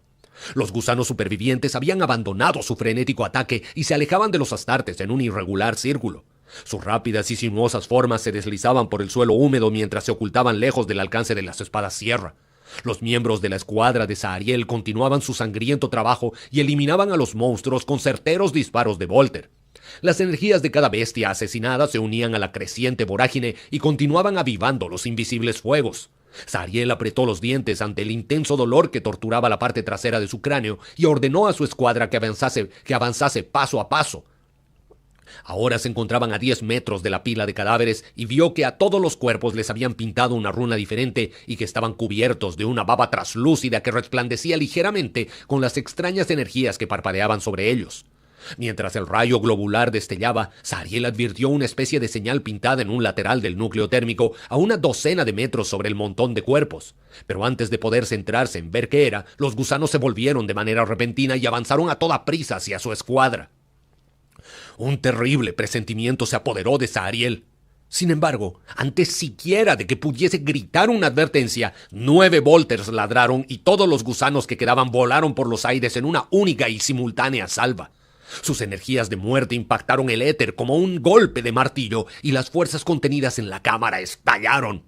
Los gusanos supervivientes habían abandonado su frenético ataque y se alejaban de los Astartes en un irregular círculo. Sus rápidas y sinuosas formas se deslizaban por el suelo húmedo mientras se ocultaban lejos del alcance de las espadas sierra. Los miembros de la escuadra de Zahariel continuaban su sangriento trabajo y eliminaban a los monstruos con certeros disparos de Volter. Las energías de cada bestia asesinada se unían a la creciente vorágine y continuaban avivando los invisibles fuegos. Sariel apretó los dientes ante el intenso dolor que torturaba la parte trasera de su cráneo y ordenó a su escuadra que avanzase paso a paso. Ahora se encontraban a 10 metros de la pila de cadáveres y vio que a todos los cuerpos les habían pintado una runa diferente y que estaban cubiertos de una baba traslúcida que resplandecía ligeramente con las extrañas energías que parpadeaban sobre ellos. Mientras el rayo globular destellaba, Sariel advirtió una especie de señal pintada en un lateral del núcleo térmico a una docena de metros sobre el montón de cuerpos. Pero antes de poder centrarse en ver qué era, los gusanos se volvieron de manera repentina y avanzaron a toda prisa hacia su escuadra. Un terrible presentimiento se apoderó de Sariel. Sin embargo, antes siquiera de que pudiese gritar una advertencia, 9 volters ladraron y todos los gusanos que quedaban volaron por los aires en una única y simultánea salva. Sus energías de muerte impactaron el éter como un golpe de martillo y las fuerzas contenidas en la cámara estallaron.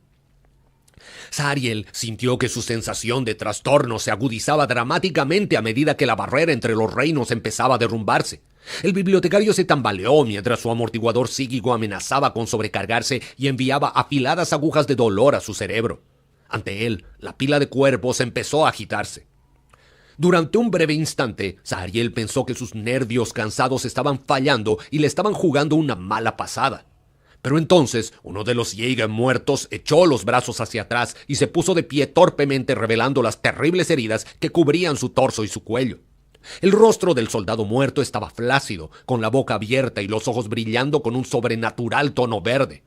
Sariel sintió que su sensación de trastorno se agudizaba dramáticamente a medida que la barrera entre los reinos empezaba a derrumbarse. El bibliotecario se tambaleó mientras su amortiguador psíquico amenazaba con sobrecargarse y enviaba afiladas agujas de dolor a su cerebro. Ante él, la pila de cuerpos empezó a agitarse. Durante un breve instante, Sariel pensó que sus nervios cansados estaban fallando y le estaban jugando una mala pasada. Pero entonces, uno de los Jäger muertos echó los brazos hacia atrás y se puso de pie torpemente revelando las terribles heridas que cubrían su torso y su cuello. El rostro del soldado muerto estaba flácido, con la boca abierta y los ojos brillando con un sobrenatural tono verde.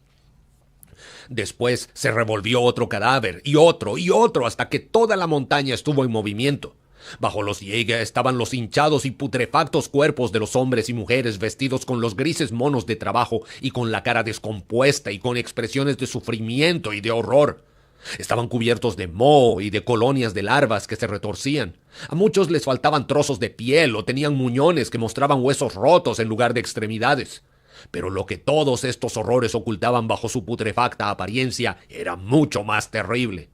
Después se revolvió otro cadáver y otro hasta que toda la montaña estuvo en movimiento. Bajo los Jäger estaban los hinchados y putrefactos cuerpos de los hombres y mujeres vestidos con los grises monos de trabajo y con la cara descompuesta y con expresiones de sufrimiento y de horror. Estaban cubiertos de moho y de colonias de larvas que se retorcían. A muchos les faltaban trozos de piel o tenían muñones que mostraban huesos rotos en lugar de extremidades. Pero lo que todos estos horrores ocultaban bajo su putrefacta apariencia era mucho más terrible.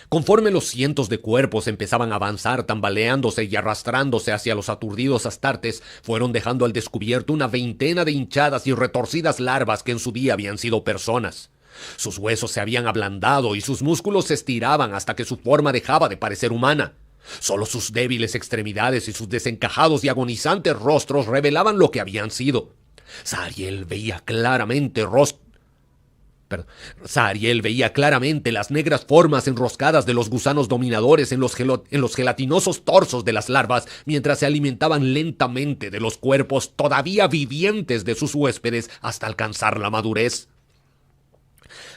Conforme los cientos de cuerpos empezaban a avanzar tambaleándose y arrastrándose hacia los aturdidos astartes, fueron dejando al descubierto una veintena de hinchadas y retorcidas larvas que en su día habían sido personas. Sus huesos se habían ablandado y sus músculos se estiraban hasta que su forma dejaba de parecer humana. Solo sus débiles extremidades y sus desencajados y agonizantes rostros revelaban lo que habían sido. Sariel veía claramente las negras formas enroscadas de los gusanos dominadores en los gelatinosos torsos de las larvas mientras se alimentaban lentamente de los cuerpos todavía vivientes de sus huéspedes hasta alcanzar la madurez.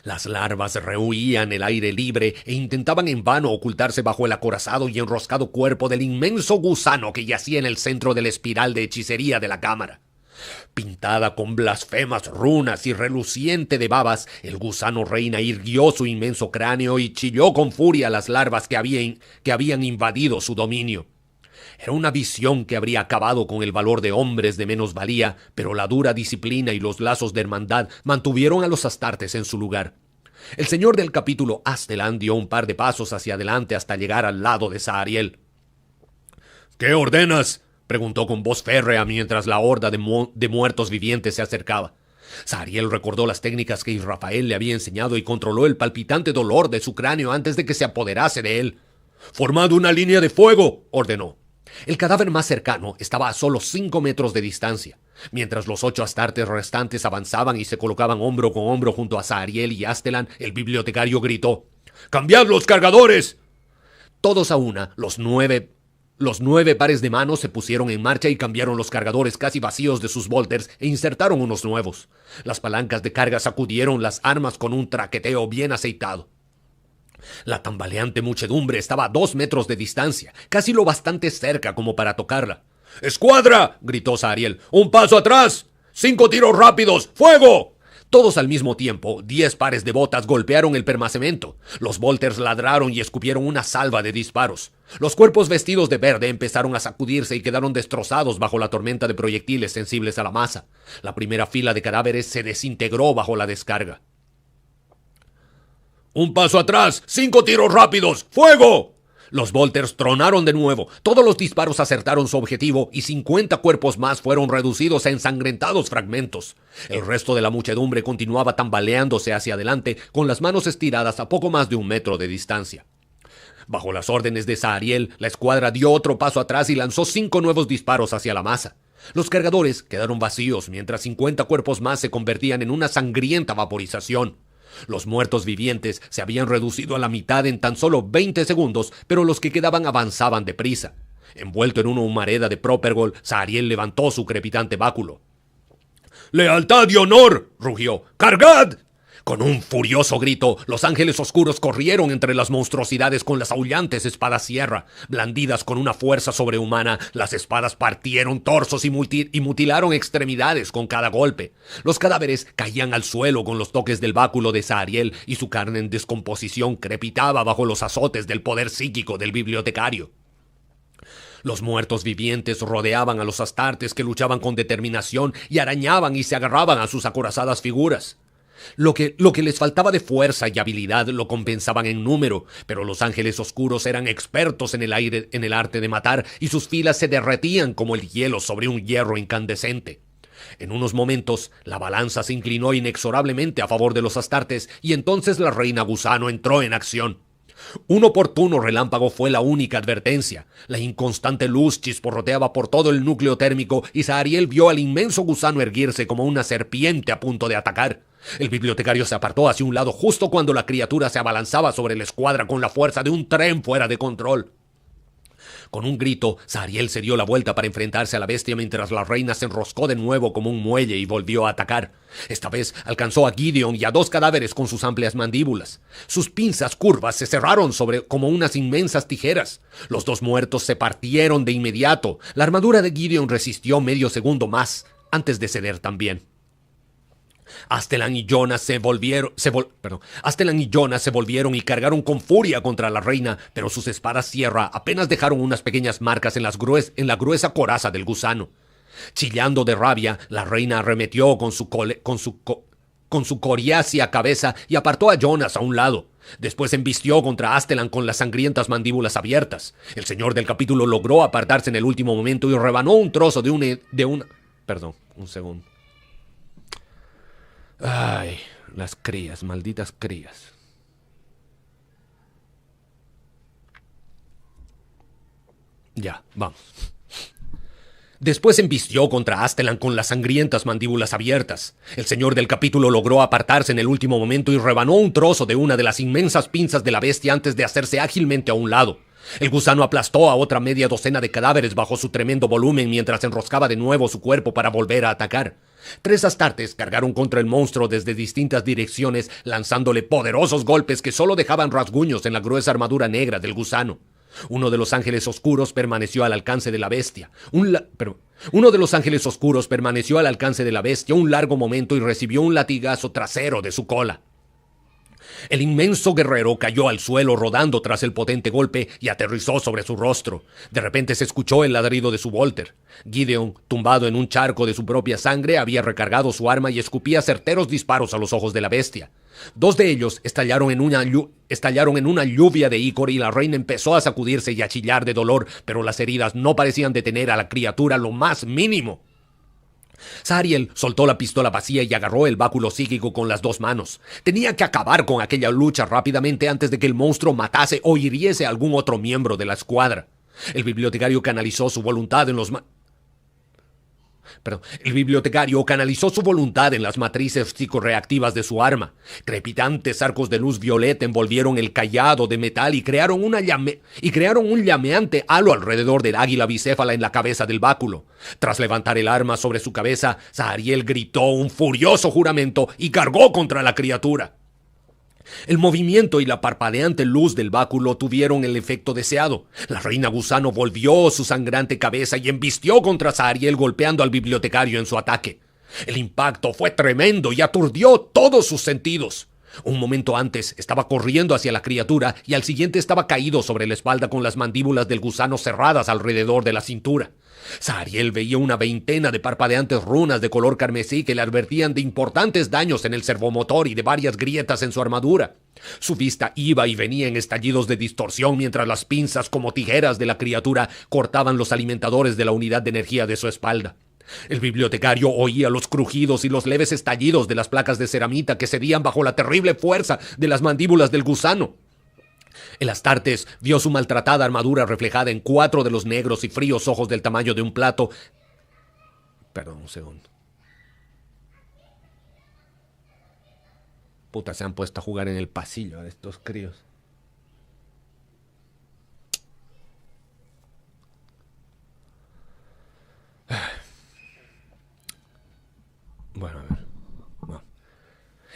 Las larvas rehuían el aire libre e intentaban en vano ocultarse bajo el acorazado y enroscado cuerpo del inmenso gusano que yacía en el centro de la espiral de hechicería de la cámara. Pintada con blasfemas runas y reluciente de babas, el gusano reina irguió su inmenso cráneo y chilló con furia a las larvas que habían invadido su dominio. Era una visión que habría acabado con el valor de hombres de menos valía, pero la dura disciplina y los lazos de hermandad mantuvieron a los astartes en su lugar. El señor del capítulo Astelan dio un par de pasos hacia adelante hasta llegar al lado de Sariel. ¿Qué ordenas?, preguntó con voz férrea mientras la horda de muertos vivientes se acercaba. Sariel recordó las técnicas que Israfael le había enseñado y controló el palpitante dolor de su cráneo antes de que se apoderase de él. «Formad una línea de fuego», ordenó. El cadáver más cercano estaba a solo 5 metros de distancia. Mientras los 8 astartes restantes avanzaban y se colocaban hombro con hombro junto a Sariel y Astelan, el bibliotecario gritó: «¡Cambiad los cargadores!». Todos a una, los nueve pares de manos se pusieron en marcha y cambiaron los cargadores casi vacíos de sus volters e insertaron unos nuevos. Las palancas de carga sacudieron las armas con un traqueteo bien aceitado. La tambaleante muchedumbre estaba a 2 metros de distancia, casi lo bastante cerca como para tocarla. «¡Escuadra!», gritó Sariel. «¡Un paso atrás! 5 tiros rápidos! ¡Fuego!». Todos al mismo tiempo, 10 pares de botas golpearon el permacemento. Los volters ladraron y escupieron una salva de disparos. Los cuerpos vestidos de verde empezaron a sacudirse y quedaron destrozados bajo la tormenta de proyectiles sensibles a la masa. La primera fila de cadáveres se desintegró bajo la descarga. «¡Un paso atrás! 5 tiros rápidos! ¡Fuego!». Los Volters tronaron de nuevo, todos los disparos acertaron su objetivo y 50 cuerpos más fueron reducidos a ensangrentados fragmentos. El resto de la muchedumbre continuaba tambaleándose hacia adelante con las manos estiradas a poco más de 1 metro de distancia. Bajo las órdenes de Sahariel, la escuadra dio otro paso atrás y lanzó 5 nuevos disparos hacia la masa. Los cargadores quedaron vacíos mientras 50 cuerpos más se convertían en una sangrienta vaporización. Los muertos vivientes se habían reducido a la mitad en tan solo 20 segundos, pero los que quedaban avanzaban deprisa. Envuelto en una humareda de Propergol, Sahariel levantó su crepitante báculo. «¡Lealtad y honor!», rugió. «¡Cargad!». Con un furioso grito, los ángeles oscuros corrieron entre las monstruosidades con las aullantes espadas sierra. Blandidas con una fuerza sobrehumana, las espadas partieron torsos y mutilaron extremidades con cada golpe. Los cadáveres caían al suelo con los toques del báculo de Sahariel y su carne en descomposición crepitaba bajo los azotes del poder psíquico del bibliotecario. Los muertos vivientes rodeaban a los astartes que luchaban con determinación y arañaban y se agarraban a sus acorazadas figuras. Lo que les faltaba de fuerza y habilidad lo compensaban en número, pero los ángeles oscuros eran expertos en el arte de matar y sus filas se derretían como el hielo sobre un hierro incandescente. En unos momentos, la balanza se inclinó inexorablemente a favor de los astartes y entonces la reina gusano entró en acción. Un oportuno relámpago fue la única advertencia. La inconstante luz chisporroteaba por todo el núcleo térmico y Sahariel vio al inmenso gusano erguirse como una serpiente a punto de atacar. El bibliotecario se apartó hacia un lado justo cuando la criatura se abalanzaba sobre la escuadra con la fuerza de un tren fuera de control. Con un grito, Sahariel se dio la vuelta para enfrentarse a la bestia mientras la reina se enroscó de nuevo como un muelle y volvió a atacar. Esta vez alcanzó a Gideon y a 2 cadáveres con sus amplias mandíbulas. Sus pinzas curvas se cerraron como unas inmensas tijeras. Los 2 muertos se partieron de inmediato. La armadura de Gideon resistió medio segundo más, antes de ceder también. Astelan y Jonas se volvieron y cargaron con furia contra la reina, pero sus espadas sierra apenas dejaron unas pequeñas marcas en la gruesa coraza del gusano. Chillando de rabia, la reina arremetió con su coriácea cabeza y apartó a Jonas a un lado. Después embistió contra Astelan con las sangrientas mandíbulas abiertas. El señor del capítulo logró apartarse en el último momento y rebanó un trozo de una... Perdón, un segundo. Ay, las crías, malditas crías. Ya, vamos. Después embistió contra Astelan con las sangrientas mandíbulas abiertas. El señor del capítulo logró apartarse en el último momento y rebanó un trozo de una de las inmensas pinzas de la bestia antes de hacerse ágilmente a un lado. El gusano aplastó a otra media docena de cadáveres bajo su tremendo volumen mientras enroscaba de nuevo su cuerpo para volver a atacar. 3 astartes cargaron contra el monstruo desde distintas direcciones, lanzándole poderosos golpes que solo dejaban rasguños en la gruesa armadura negra del gusano. Uno de los ángeles oscuros permaneció al alcance de la bestia. Un largo momento y recibió un latigazo trasero de su cola. El inmenso guerrero cayó al suelo rodando tras el potente golpe y aterrizó sobre su rostro. De repente se escuchó el ladrido de su Volter. Gideon, tumbado en un charco de su propia sangre, había recargado su arma y escupía certeros disparos a los ojos de la bestia. 2 de ellos estallaron en una lluvia de ícor y la reina empezó a sacudirse y a chillar de dolor, pero las heridas no parecían detener a la criatura lo más mínimo. Sahariel soltó la pistola vacía y agarró el báculo psíquico con las 2 manos. Tenía que acabar con aquella lucha rápidamente antes de que el monstruo matase o hiriese a algún otro miembro de la escuadra. El bibliotecario canalizó su voluntad en las matrices psicorreactivas de su arma. Crepitantes arcos de luz violeta envolvieron el cayado de metal y crearon un llameante halo alrededor del águila bicéfala en la cabeza del báculo. Tras levantar el arma sobre su cabeza, Sahariel gritó un furioso juramento y cargó contra la criatura. El movimiento y la parpadeante luz del báculo tuvieron el efecto deseado. La reina gusano volvió su sangrante cabeza y embistió contra Sahariel golpeando al bibliotecario en su ataque. El impacto fue tremendo y aturdió todos sus sentidos. Un momento antes estaba corriendo hacia la criatura y al siguiente estaba caído sobre la espalda con las mandíbulas del gusano cerradas alrededor de la cintura. Sahariel veía una veintena de parpadeantes runas de color carmesí que le advertían de importantes daños en el servomotor y de varias grietas en su armadura. Su vista iba y venía en estallidos de distorsión mientras las pinzas como tijeras de la criatura cortaban los alimentadores de la unidad de energía de su espalda. El bibliotecario oía los crujidos y los leves estallidos de las placas de ceramita que cedían bajo la terrible fuerza de las mandíbulas del gusano. El Astartes vio su maltratada armadura reflejada en 4 de los negros y fríos ojos del tamaño de un plato. Perdón, un segundo. Puta, se han puesto a jugar en el pasillo a estos críos. Bueno, a ver.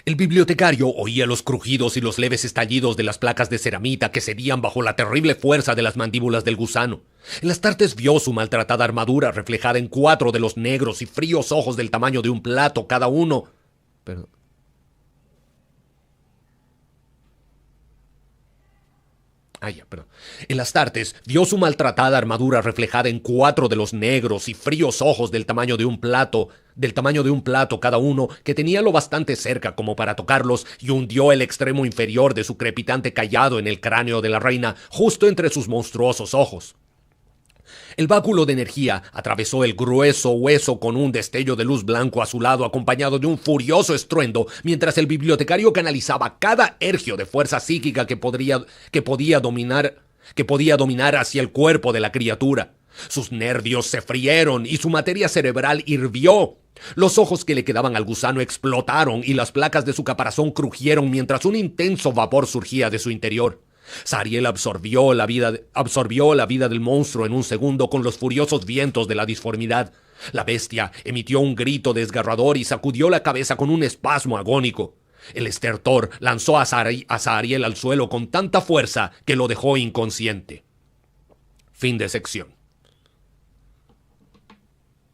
El bibliotecario oía los crujidos y los leves estallidos de las placas de ceramita que cedían bajo la terrible fuerza de las mandíbulas del gusano. El Astartes vio su maltratada armadura reflejada en 4 de los negros y fríos ojos del tamaño de un plato cada uno. Pero... perdón. El Astartes vio su maltratada armadura reflejada en 4 de los negros y fríos ojos del tamaño de un plato cada uno, que tenía lo bastante cerca como para tocarlos, y hundió el extremo inferior de su crepitante cayado en el cráneo de la reina, justo entre sus monstruosos ojos. El báculo de energía atravesó el grueso hueso con un destello de luz blanco azulado acompañado de un furioso estruendo, mientras el bibliotecario canalizaba cada ergio de fuerza psíquica que podía dominar hacia el cuerpo de la criatura. Sus nervios se frieron y su materia cerebral hirvió. Los ojos que le quedaban al gusano explotaron y las placas de su caparazón crujieron mientras un intenso vapor surgía de su interior. Sahariel absorbió la vida del monstruo en un segundo con los furiosos vientos de la disformidad. La bestia emitió un grito desgarrador y sacudió la cabeza con un espasmo agónico. El estertor lanzó a Sahariel al suelo con tanta fuerza que lo dejó inconsciente. Fin de sección.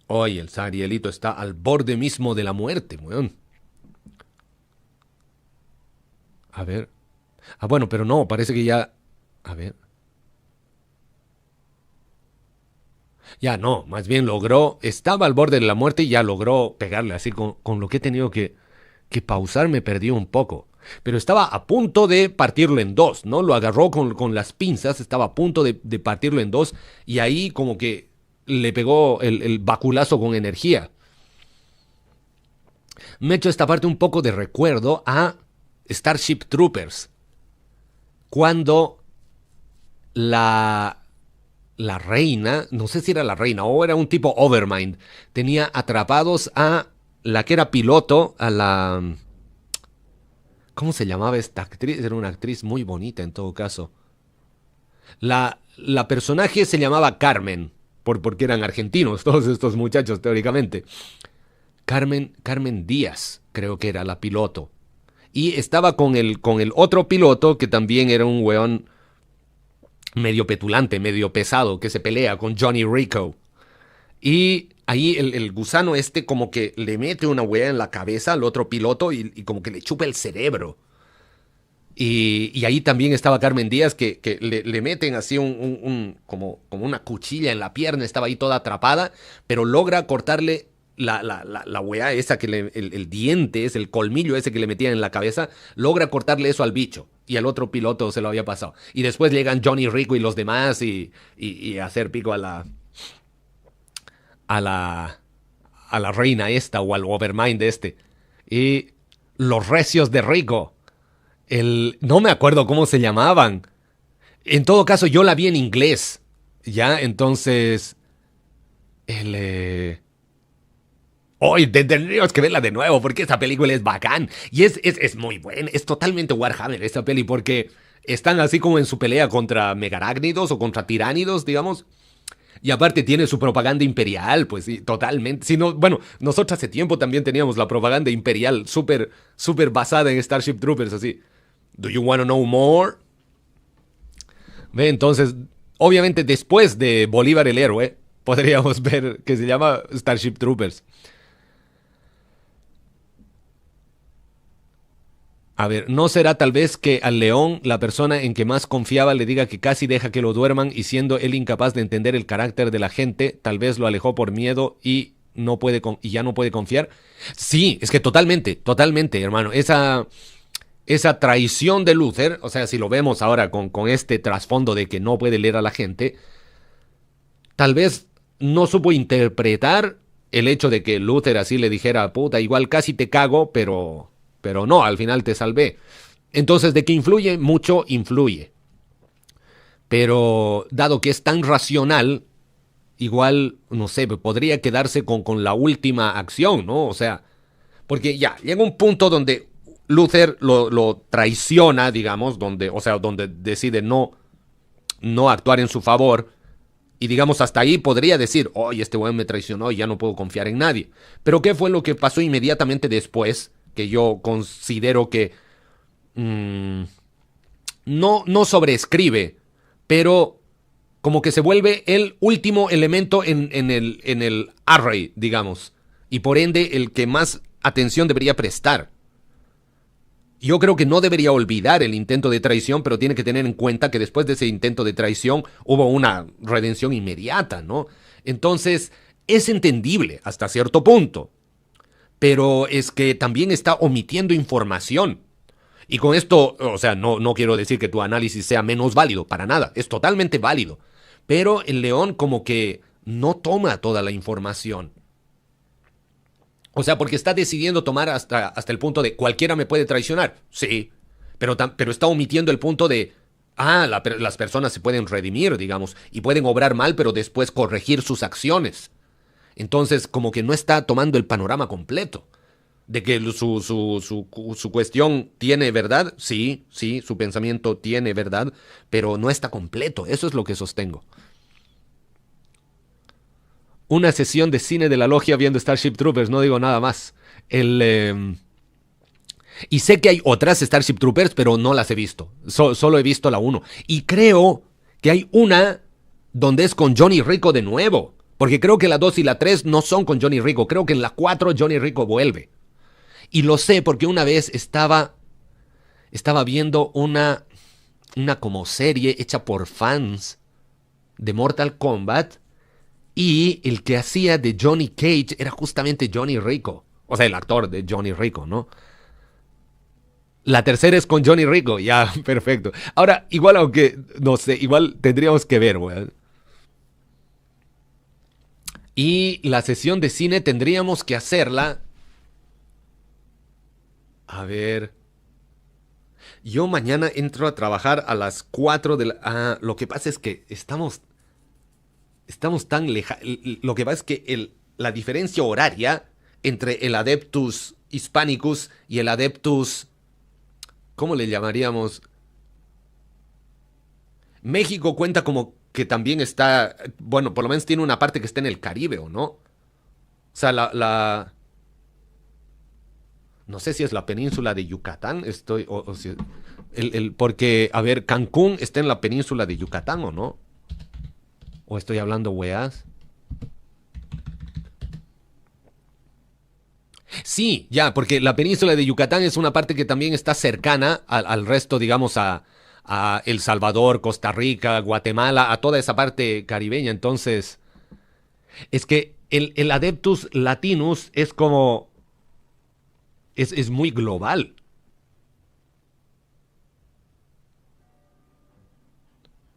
Hoy el Saharielito está al borde mismo de la muerte, weón. A ver. Bueno, pero no, parece que ya... A ver. Ya no, más bien estaba al borde de la muerte y ya logró pegarle así con lo que he tenido que pausar, me perdió un poco. Pero estaba a punto de partirlo en 2, ¿no? Lo agarró con las pinzas, estaba a punto de partirlo en 2 y ahí como que le pegó el baculazo con energía. Me he hecho esta parte un poco de recuerdo a Starship Troopers. Cuando la reina, no sé si era la reina o era un tipo Overmind, tenía atrapados a la que era piloto, a la... ¿Cómo se llamaba esta actriz? Era una actriz muy bonita en todo caso. La personaje se llamaba Carmen, porque eran argentinos todos estos muchachos teóricamente. Carmen Díaz, creo que era la piloto. Y estaba con el otro piloto que también era un weón medio petulante, medio pesado, que se pelea con Johnny Rico. Y ahí el gusano como que le mete una wea en la cabeza al otro piloto y como que le chupa el cerebro. Y ahí también estaba Carmen Díaz que le meten así como una cuchilla en la pierna, estaba ahí toda atrapada, pero logra cortarle la weá esa que el diente, el colmillo ese que le metían en la cabeza, logra cortarle eso al bicho. Y al otro piloto se lo había pasado. Y después llegan Johnny Rico y los demás y hacer pico a la reina esta o al Overmind Y los recios de Rico. No me acuerdo cómo se llamaban. En todo caso, yo la vi en inglés. ¿Ya? Entonces... Hoy tendríamos que verla de nuevo porque esta película es bacán. Y es muy buena. Es totalmente Warhammer esta peli porque están así como en su pelea contra megarácnidos o contra tiránidos, digamos. Y aparte tiene su propaganda imperial, pues sí, totalmente. Si no, bueno, nosotros hace tiempo también teníamos la propaganda imperial súper basada en Starship Troopers, así. Do you wanna know more? Ve, entonces, obviamente después de Bolívar el héroe, podríamos ver que se llama Starship Troopers. A ver, ¿no será tal vez que al león, la persona en que más confiaba, le diga que casi deja que lo duerman y siendo él incapaz de entender el carácter de la gente, tal vez lo alejó por miedo y ya no puede confiar? Sí, es que totalmente, hermano. Esa traición de Luther, o sea, si lo vemos ahora con este trasfondo de que no puede leer a la gente, tal vez no supo interpretar el hecho de que Luther así le dijera, puta, igual casi te cago, pero no, al final te salvé. Entonces, ¿de qué influye? Mucho influye. Pero dado que es tan racional, igual, no sé, podría quedarse con la última acción, ¿no? O sea, porque ya, llega un punto donde Luther lo traiciona, digamos, donde decide no actuar en su favor. Y digamos, hasta ahí podría decir, oye, este weón me traicionó y ya no puedo confiar en nadie. Pero ¿qué fue lo que pasó inmediatamente después? Que yo considero que no sobreescribe, pero como que se vuelve el último elemento en el array, digamos. Y por ende, el que más atención debería prestar. Yo creo que no debería olvidar el intento de traición, pero tiene que tener en cuenta que después de ese intento de traición hubo una redención inmediata, ¿no? Entonces, es entendible hasta cierto punto. Pero es que también está omitiendo información. Y con esto, o sea, no quiero decir que tu análisis sea menos válido, para nada, es totalmente válido. Pero el león como que no toma toda la información. O sea, porque está decidiendo tomar hasta el punto de cualquiera me puede traicionar. Sí, pero está omitiendo el punto de, las personas se pueden redimir, digamos, y pueden obrar mal, pero después corregir sus acciones. Entonces, como que no está tomando el panorama completo. De que su cuestión tiene verdad, sí, su pensamiento tiene verdad, pero no está completo. Eso es lo que sostengo. Una sesión de cine de la logia viendo Starship Troopers, no digo nada más. Y sé que hay otras Starship Troopers, pero no las he visto. Solo he visto la 1. Y creo que hay una donde es con Johnny Rico de nuevo. Porque creo que la 2 y la 3 no son con Johnny Rico. Creo que en la 4 Johnny Rico vuelve. Y lo sé porque una vez estaba viendo una como serie hecha por fans de Mortal Kombat. Y el que hacía de Johnny Cage era justamente Johnny Rico. O sea, el actor de Johnny Rico, ¿no? La tercera es con Johnny Rico. Ya, perfecto. Ahora, igual aunque, no sé, igual tendríamos que ver, güey. Y la sesión de cine tendríamos que hacerla. A ver. Yo mañana entro a trabajar a las 4 de la... lo que pasa es que estamos tan lejanos. Lo que pasa es que la diferencia horaria entre el Adeptus Hispanicus y el Adeptus... ¿Cómo le llamaríamos? México cuenta como que también está... Bueno, por lo menos tiene una parte que está en el Caribe, ¿o no? O sea, no sé si es la península de Yucatán. Porque, a ver, Cancún está en la península de Yucatán, ¿o no? ¿O estoy hablando weas? Sí, ya, porque la península de Yucatán es una parte que también está cercana al resto, digamos, a El Salvador, Costa Rica, Guatemala, a toda esa parte caribeña. Entonces, es que el Adeptus Latinus es como... Es muy global.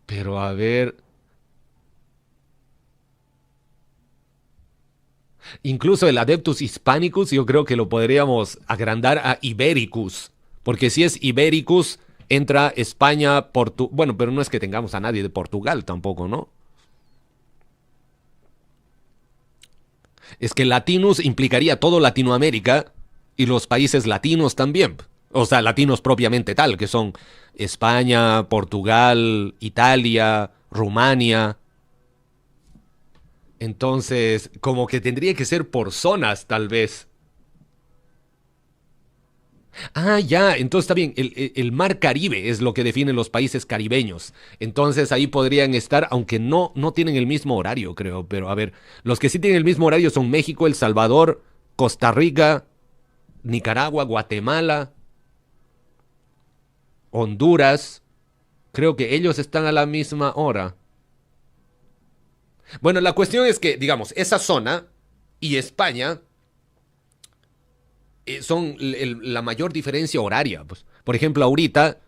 Pero a ver... Incluso el Adeptus Hispanicus yo creo que lo podríamos agrandar a Ibericus. Porque si es Ibericus, entra España, Portugal... Bueno, pero no es que tengamos a nadie de Portugal tampoco, ¿no? Es que Latinus implicaría todo Latinoamérica y los países latinos también. O sea, latinos propiamente tal, que son España, Portugal, Italia, Rumania... Entonces, como que tendría que ser por zonas, tal vez. Ya, entonces está bien. El mar Caribe es lo que define los países caribeños. Entonces ahí podrían estar, aunque no tienen el mismo horario, creo. Pero a ver, los que sí tienen el mismo horario son México, El Salvador, Costa Rica, Nicaragua, Guatemala. Honduras, creo que ellos están a la misma hora. Bueno, la cuestión es que, digamos, esa zona y España son la mayor diferencia horaria. Pues. Por ejemplo, ahorita,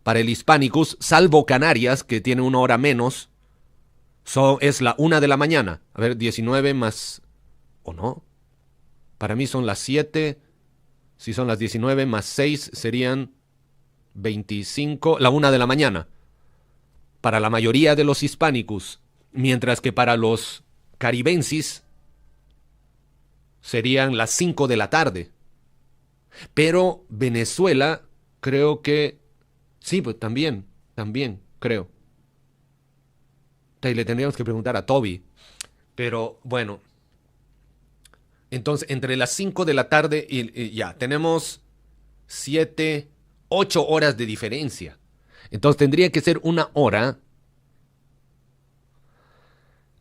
para el Hispanicus, salvo Canarias, que tiene una hora menos, es la 1 de la mañana. A ver, 19 más... ¿O no? Para mí son las 7. Si son las 19 más 6 serían 25, la 1 de la mañana. Para la mayoría de los Hispanicus. Mientras que para los caribensis serían las 5 de la tarde. Pero Venezuela, creo que... Sí, pues también, creo. Y le tendríamos que preguntar a Toby. Pero bueno. Entonces, entre las 5 de la tarde y ya, tenemos 7, 8 horas de diferencia. Entonces tendría que ser una hora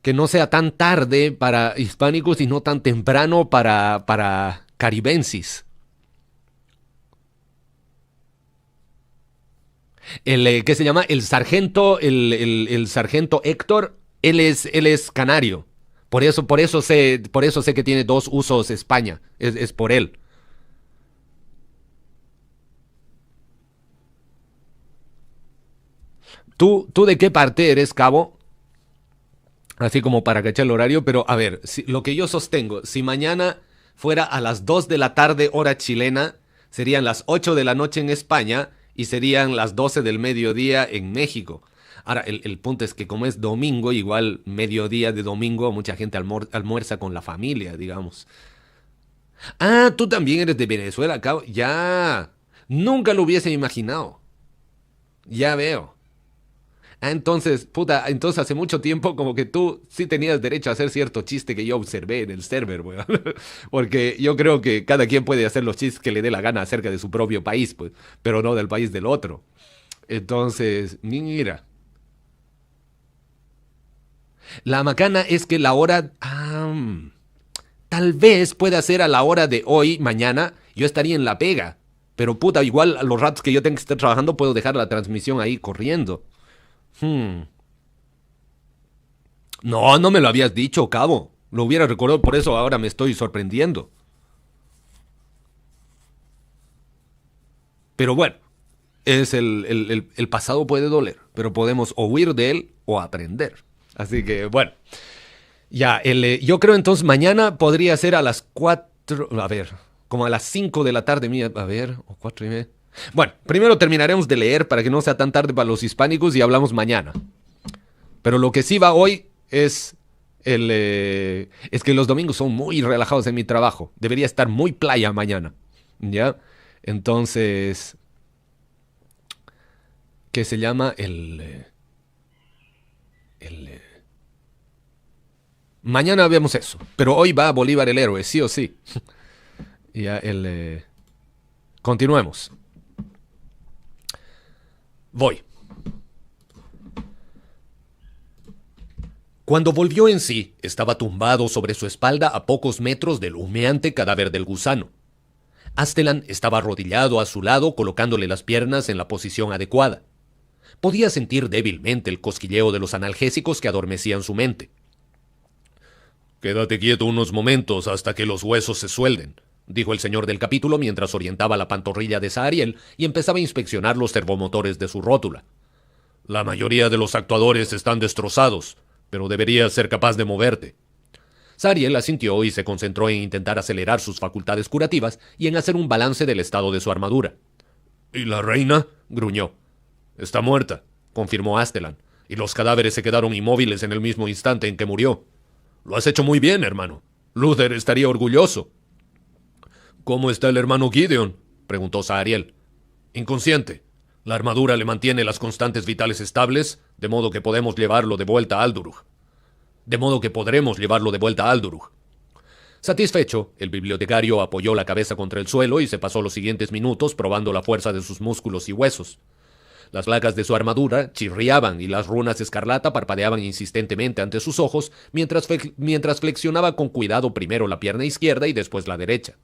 que no sea tan tarde para hispánicos y no tan temprano para caribensis. ¿Qué se llama? El sargento, el sargento Héctor, él es canario. Por eso sé que tiene 2 usos España. Es por él. ¿Tú de qué parte eres, Cabo? Así como para cachar el horario, pero a ver, lo que yo sostengo, si mañana fuera a las 2 de la tarde hora chilena, serían las 8 de la noche en España y serían las 12 del mediodía en México. Ahora, el punto es que como es domingo, igual mediodía de domingo, mucha gente almuerza con la familia, digamos. Ah, tú también eres de Venezuela, Cabo. Ya, nunca lo hubiese imaginado. Ya veo. Ah, entonces hace mucho tiempo como que tú sí tenías derecho a hacer cierto chiste que yo observé en el server, weón. Porque yo creo que cada quien puede hacer los chistes que le dé la gana acerca de su propio país, pues, pero no del país del otro. Entonces, mira. La macana es que la hora... tal vez pueda ser a la hora de hoy, mañana, yo estaría en La Pega. Pero igual a los ratos que yo tenga que estar trabajando puedo dejar la transmisión ahí corriendo. No me lo habías dicho, Cabo. Lo hubiera recordado, por eso ahora me estoy sorprendiendo. Pero bueno, el pasado puede doler, pero podemos o huir de él o aprender. Así que bueno, ya, yo creo entonces mañana podría ser a las 4, a ver, como a las 5 de la tarde mía, a ver, o 4 y media. Bueno, primero terminaremos de leer para que no sea tan tarde para los hispánicos y hablamos mañana. Pero lo que sí va hoy es es que los domingos son muy relajados en mi trabajo. Debería estar muy playa mañana, ¿ya? Entonces, ¿qué se llama? Mañana vemos eso. Pero hoy va Bolívar el héroe, sí o sí. Ya, continuemos. Voy. Cuando volvió en sí, estaba tumbado sobre su espalda a pocos metros del humeante cadáver del gusano. Astelan estaba arrodillado a su lado, colocándole las piernas en la posición adecuada. Podía sentir débilmente el cosquilleo de los analgésicos que adormecían su mente. «Quédate quieto unos momentos hasta que los huesos se suelden», dijo el señor del capítulo mientras orientaba la pantorrilla de Sahariel y empezaba a inspeccionar los servomotores de su rótula. «La mayoría de los actuadores están destrozados, pero deberías ser capaz de moverte». Sahariel asintió y se concentró en intentar acelerar sus facultades curativas y en hacer un balance del estado de su armadura. «¿Y la reina?», gruñó. «Está muerta», confirmó Astelan, «y los cadáveres se quedaron inmóviles en el mismo instante en que murió. Lo has hecho muy bien, hermano. Luther estaría orgulloso». «¿Cómo está el hermano Gideon?», preguntó Sahariel. «Inconsciente. La armadura le mantiene las constantes vitales estables, de modo que podemos llevarlo de vuelta a Aldurug. Satisfecho, el bibliotecario apoyó la cabeza contra el suelo y se pasó los siguientes minutos probando la fuerza de sus músculos y huesos. Las placas de su armadura chirriaban y las runas escarlata parpadeaban insistentemente ante sus ojos mientras flexionaba con cuidado primero la pierna izquierda y después la derecha.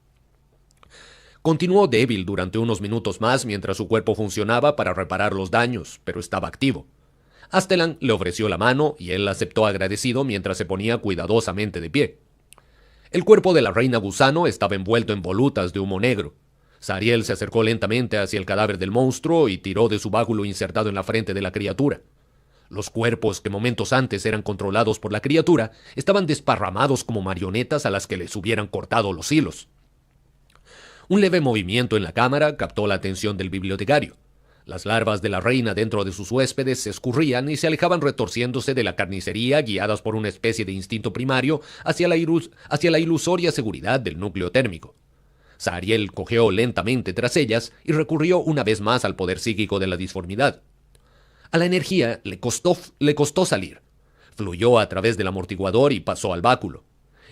Continuó débil durante unos minutos más mientras su cuerpo funcionaba para reparar los daños, pero estaba activo. Astelan le ofreció la mano y él aceptó agradecido mientras se ponía cuidadosamente de pie. El cuerpo de la reina gusano estaba envuelto en volutas de humo negro. Zariel se acercó lentamente hacia el cadáver del monstruo y tiró de su báculo insertado en la frente de la criatura. Los cuerpos que momentos antes eran controlados por la criatura estaban desparramados como marionetas a las que les hubieran cortado los hilos. Un leve movimiento en la cámara captó la atención del bibliotecario. Las larvas de la reina dentro de sus huéspedes se escurrían y se alejaban retorciéndose de la carnicería, guiadas por una especie de instinto primario hacia la ilusoria seguridad del núcleo térmico. Zariel cojeó lentamente tras ellas y recurrió una vez más al poder psíquico de la disformidad. A la energía le costó salir. Fluyó a través del amortiguador y pasó al báculo.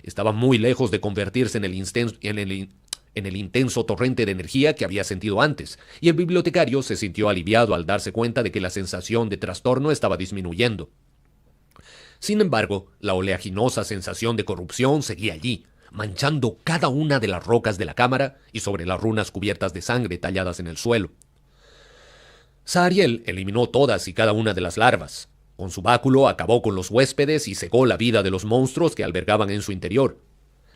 Estaba muy lejos de convertirse en el intenso torrente de energía que había sentido antes, y el bibliotecario se sintió aliviado al darse cuenta de que la sensación de trastorno estaba disminuyendo. Sin embargo, la oleaginosa sensación de corrupción seguía allí, manchando cada una de las rocas de la cámara y sobre las runas cubiertas de sangre talladas en el suelo. Zariel eliminó todas y cada una de las larvas. Con su báculo acabó con los huéspedes y cegó la vida de los monstruos que albergaban en su interior.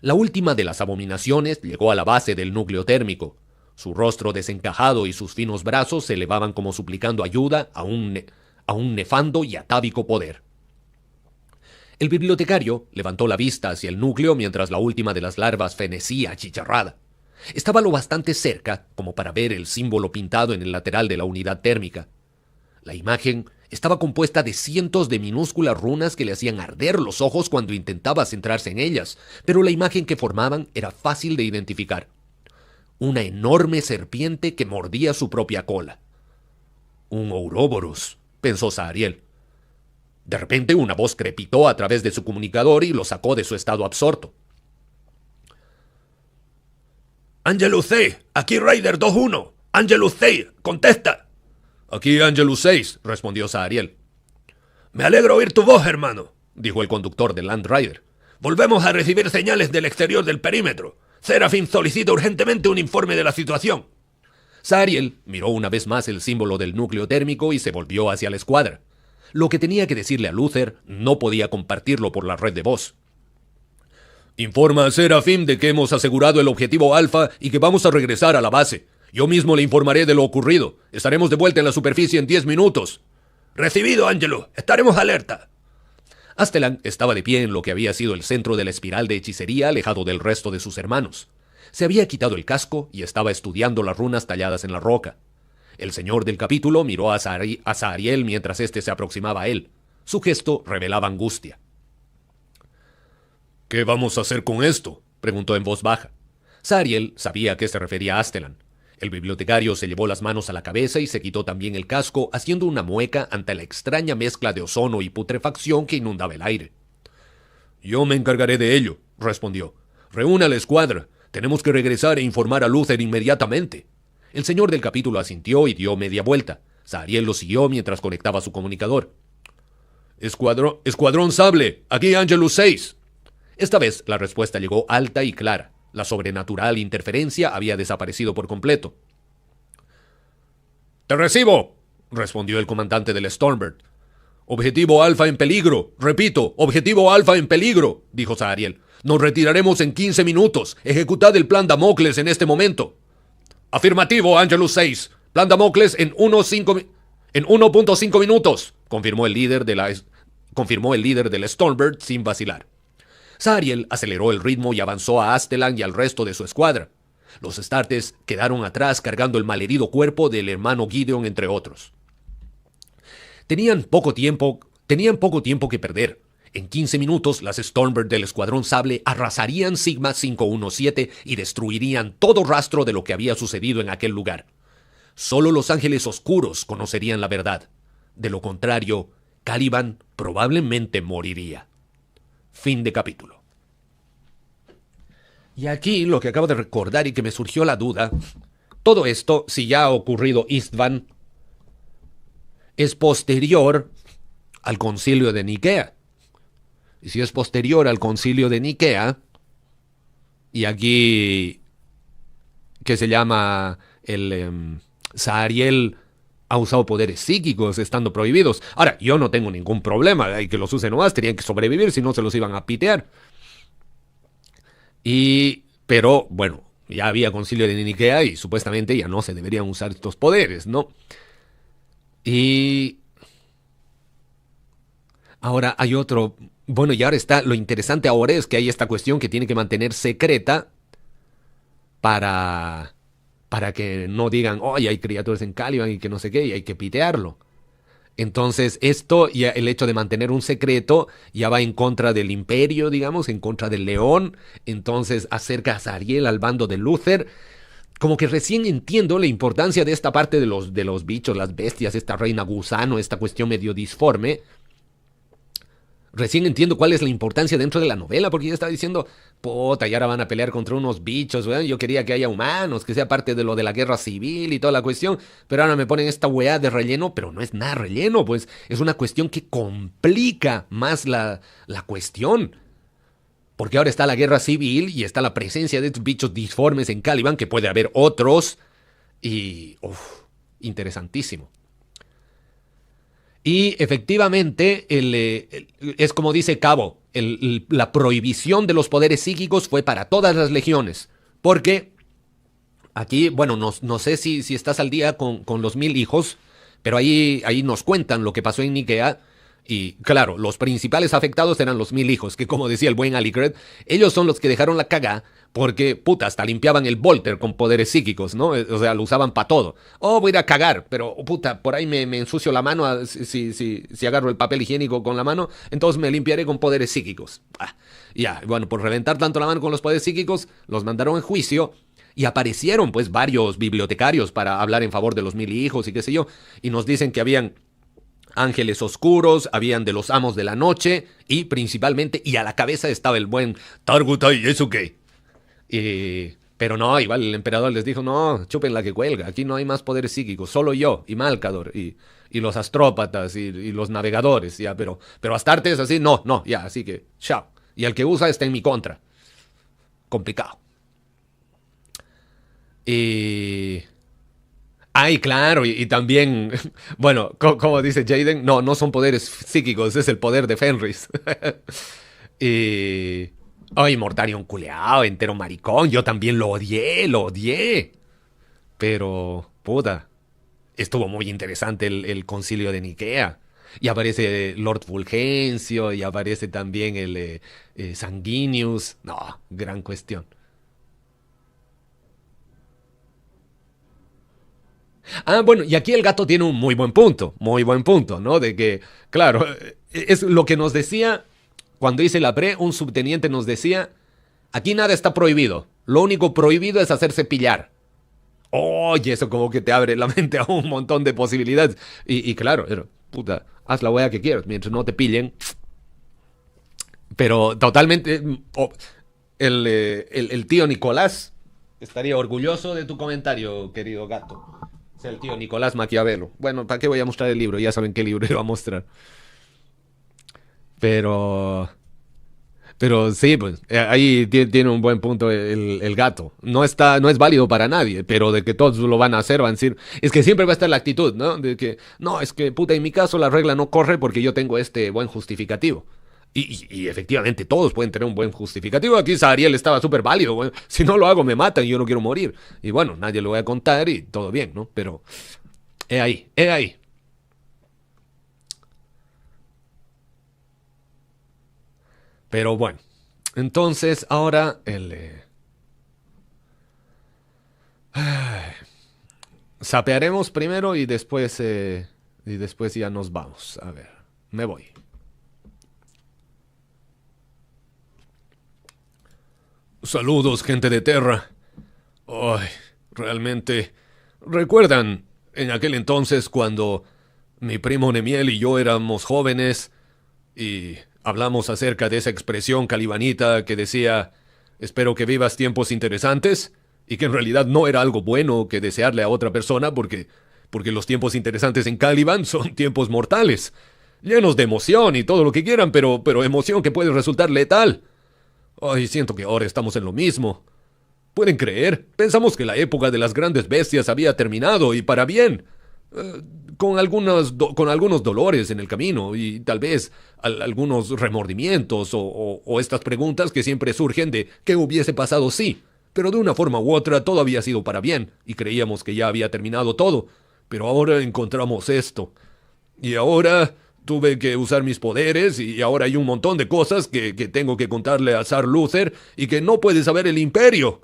La última de las abominaciones llegó a la base del núcleo térmico. Su rostro desencajado y sus finos brazos se elevaban como suplicando ayuda a un nefando y atávico poder. El bibliotecario levantó la vista hacia el núcleo mientras la última de las larvas fenecía achicharrada. Estaba lo bastante cerca como para ver el símbolo pintado en el lateral de la unidad térmica. La imagen estaba compuesta de cientos de minúsculas runas que le hacían arder los ojos cuando intentaba centrarse en ellas, pero la imagen que formaban era fácil de identificar. Una enorme serpiente que mordía su propia cola. Un Ouroboros, pensó Zariel. De repente una voz crepitó a través de su comunicador y lo sacó de su estado absorto. Angelus 6, aquí Raider 2-1. Angelus 6, contesta. Aquí Angelus 6, respondió Zariel. Me alegro oír tu voz, hermano, dijo el conductor del Land Rider. Volvemos a recibir señales del exterior del perímetro. Serafin solicita urgentemente un informe de la situación. Zariel miró una vez más el símbolo del núcleo térmico y se volvió hacia la escuadra. Lo que tenía que decirle a Luther no podía compartirlo por la red de voz. Informa a Serafim de que hemos asegurado el objetivo Alfa y que vamos a regresar a la base. Yo mismo le informaré de lo ocurrido. Estaremos de vuelta en la superficie en 10 minutos. Recibido, Angelus. Estaremos alerta. Astelan estaba de pie en lo que había sido el centro de la espiral de hechicería, alejado del resto de sus hermanos. Se había quitado el casco y estaba estudiando las runas talladas en la roca. El señor del capítulo miró a Zariel mientras éste se aproximaba a él. Su gesto revelaba angustia. ¿Qué vamos a hacer con esto?, preguntó en voz baja. Zariel sabía a qué se refería Astelan. El bibliotecario se llevó las manos a la cabeza y se quitó también el casco, haciendo una mueca ante la extraña mezcla de ozono y putrefacción que inundaba el aire. Yo me encargaré de ello, respondió. Reúna a la escuadra. Tenemos que regresar e informar a Luther inmediatamente. El señor del capítulo asintió y dio media vuelta. Zariel lo siguió mientras conectaba su comunicador. Escuadrón Sable, aquí Angelus 6. Esta vez la respuesta llegó alta y clara. La sobrenatural interferencia había desaparecido por completo. «Te recibo», respondió el comandante del Stormbird. «Objetivo Alfa en peligro. Repito, objetivo Alfa en peligro», dijo Zariel. «Nos retiraremos en 15 minutos. Ejecutad el plan Damocles en este momento». «Afirmativo, Angelus 6. Plan Damocles en 1.5 minutos», confirmó el líder del Stormbird sin vacilar. Zariel aceleró el ritmo y avanzó a Astelan y al resto de su escuadra. Los Astartes quedaron atrás cargando el malherido cuerpo del hermano Gideon, entre otros. Tenían poco tiempo que perder. En 15 minutos, las Stormbird del Escuadrón Sable arrasarían Sigma 517 y destruirían todo rastro de lo que había sucedido en aquel lugar. Solo los Ángeles Oscuros conocerían la verdad. De lo contrario, Caliban probablemente moriría. Fin de capítulo. Y aquí lo que acabo de recordar y que me surgió la duda, todo esto, si ya ha ocurrido Istvan, es posterior al concilio de Nicea. Y si es posterior al concilio de Nicea, y aquí que se llama Sahariel ha usado poderes psíquicos estando prohibidos. Ahora, yo no tengo ningún problema, hay que los use nomás, tenían que sobrevivir, si no se los iban a pitear. Pero, bueno, ya había concilio de Nicea y supuestamente ya no se deberían usar estos poderes, ¿no? Y ahora hay otro. Bueno, y ahora está. Lo interesante ahora es que hay esta cuestión que tiene que mantener secreta para que no digan, oye, hay criaturas en Caliban y que no sé qué, y hay que pitearlo. Entonces, esto, ya el hecho de mantener un secreto, ya va en contra del imperio, digamos, en contra del león. Entonces, acerca a Sahariel al bando de Luther. Como que recién entiendo la importancia de esta parte de los bichos, las bestias, esta reina gusano, esta cuestión medio disforme. Recién entiendo cuál es la importancia dentro de la novela, porque yo estaba diciendo, puta, y ahora van a pelear contra unos bichos, weón. Yo quería que haya humanos, que sea parte de lo de la guerra civil y toda la cuestión, pero ahora me ponen esta weá de relleno, pero no es nada relleno, pues es una cuestión que complica más la cuestión. Porque ahora está la guerra civil y está la presencia de estos bichos disformes en Caliban, que puede haber otros, y interesantísimo. Y efectivamente, es como dice Cabo, la prohibición de los poderes psíquicos fue para todas las legiones. Porque aquí, bueno, no sé si estás al día con los 1000 hijos, pero ahí nos cuentan lo que pasó en Nicea. Y claro, los principales afectados eran los 1000 hijos, que como decía el buen Alicred, ellos son los que dejaron la cagá, porque, puta, hasta limpiaban el Volter con poderes psíquicos, ¿no? O sea, lo usaban para todo. Oh, voy a ir a cagar, pero, puta, por ahí me ensucio la mano, si agarro el papel higiénico con la mano, entonces me limpiaré con poderes psíquicos. Ya, bueno, por reventar tanto la mano con los poderes psíquicos, los mandaron en juicio. Y aparecieron, pues, varios bibliotecarios para hablar en favor de los 1000 hijos y qué sé yo, y nos dicen que habían ángeles oscuros, habían de los amos de la noche, y principalmente, y a la cabeza estaba el buen Targutai Yasuke. Pero no, igual el emperador les dijo, no, chupen la que cuelga, aquí no hay más poderes psíquicos, solo yo, y Malcador, y los astrópatas, y los navegadores, ya, pero Astartes así, no, ya, así que, chao. Y el que usa está en mi contra. Complicado. Ay, claro, y también, bueno, como dice Jaden, no son poderes psíquicos, es el poder de Fenris. Ay, Mortarion culeado, entero maricón, yo también lo odié. Pero, puta, estuvo muy interesante el concilio de Nicea. Y aparece Lord Fulgencio, y aparece también el Sanguinius. No, gran cuestión. Bueno, y aquí el gato tiene un muy buen punto, ¿no? De que, claro, es lo que nos decía, cuando hice la pre, un subteniente nos decía, aquí nada está prohibido, lo único prohibido es hacerse pillar. Oye, eso como que te abre la mente a un montón de posibilidades. Y claro, puta, haz la wea que quieras, mientras no te pillen. Pero totalmente, el tío Nicolás estaría orgulloso de tu comentario, querido gato. Es el tío Nicolás Maquiavelo. Bueno, ¿para qué voy a mostrar el libro? Ya saben qué libro iba a mostrar. Pero sí, pues, ahí tiene un buen punto el gato. No es válido para nadie, pero de que todos lo van a hacer, van a decir... Es que siempre va a estar la actitud, ¿no? De que, no, es que, puta, en mi caso la regla no corre porque yo tengo este buen justificativo. Y efectivamente todos pueden tener un buen justificativo. Aquí Sahariel estaba súper válido, güey. Si no lo hago me matan y yo no quiero morir. Y bueno, nadie lo voy a contar y todo bien, ¿no? Pero he ahí. Pero bueno, entonces ahora sapearemos primero y después ya nos vamos. A ver, me voy. Saludos, gente de Terra. Ay, realmente... ¿Recuerdan en aquel entonces cuando mi primo Nemiel y yo éramos jóvenes y hablamos acerca de esa expresión calibanita que decía espero que vivas tiempos interesantes? Y que en realidad no era algo bueno que desearle a otra persona porque los tiempos interesantes en Caliban son tiempos mortales, llenos de emoción y todo lo que quieran, pero emoción que puede resultar letal. Ay, siento que ahora estamos en lo mismo. ¿Pueden creer? Pensamos que la época de las grandes bestias había terminado y para bien. Con algunos dolores en el camino y tal vez algunos remordimientos o estas preguntas que siempre surgen de ¿qué hubiese pasado si? Pero de una forma u otra todo había sido para bien y creíamos que ya había terminado todo. Pero ahora encontramos esto. Y ahora tuve que usar mis poderes y ahora hay un montón de cosas que tengo que contarle a Zar Luther y que no puede saber el Imperio.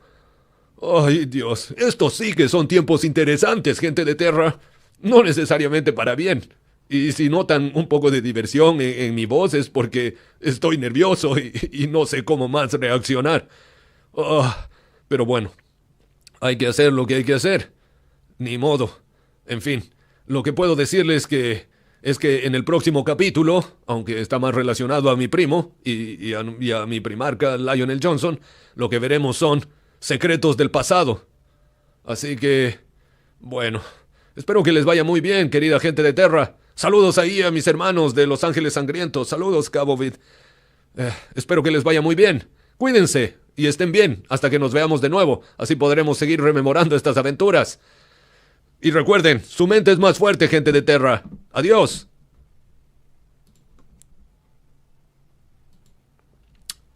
Ay, Dios, estos sí que son tiempos interesantes, gente de Terra. No necesariamente para bien. Y si notan un poco de diversión en mi voz es porque estoy nervioso y no sé cómo más reaccionar. Pero bueno, hay que hacer lo que hay que hacer. Ni modo. En fin, lo que puedo decirles es que en el próximo capítulo, aunque está más relacionado a mi primo y a mi primarca Lionel Johnson, lo que veremos son secretos del pasado. Así que, bueno, espero que les vaya muy bien, querida gente de Terra. Saludos ahí a mis hermanos de Los Ángeles Sangrientos. Saludos, Cabo Vid. Espero que les vaya muy bien. Cuídense y estén bien hasta que nos veamos de nuevo. Así podremos seguir rememorando estas aventuras. Y recuerden, su mente es más fuerte, gente de Terra. Adiós.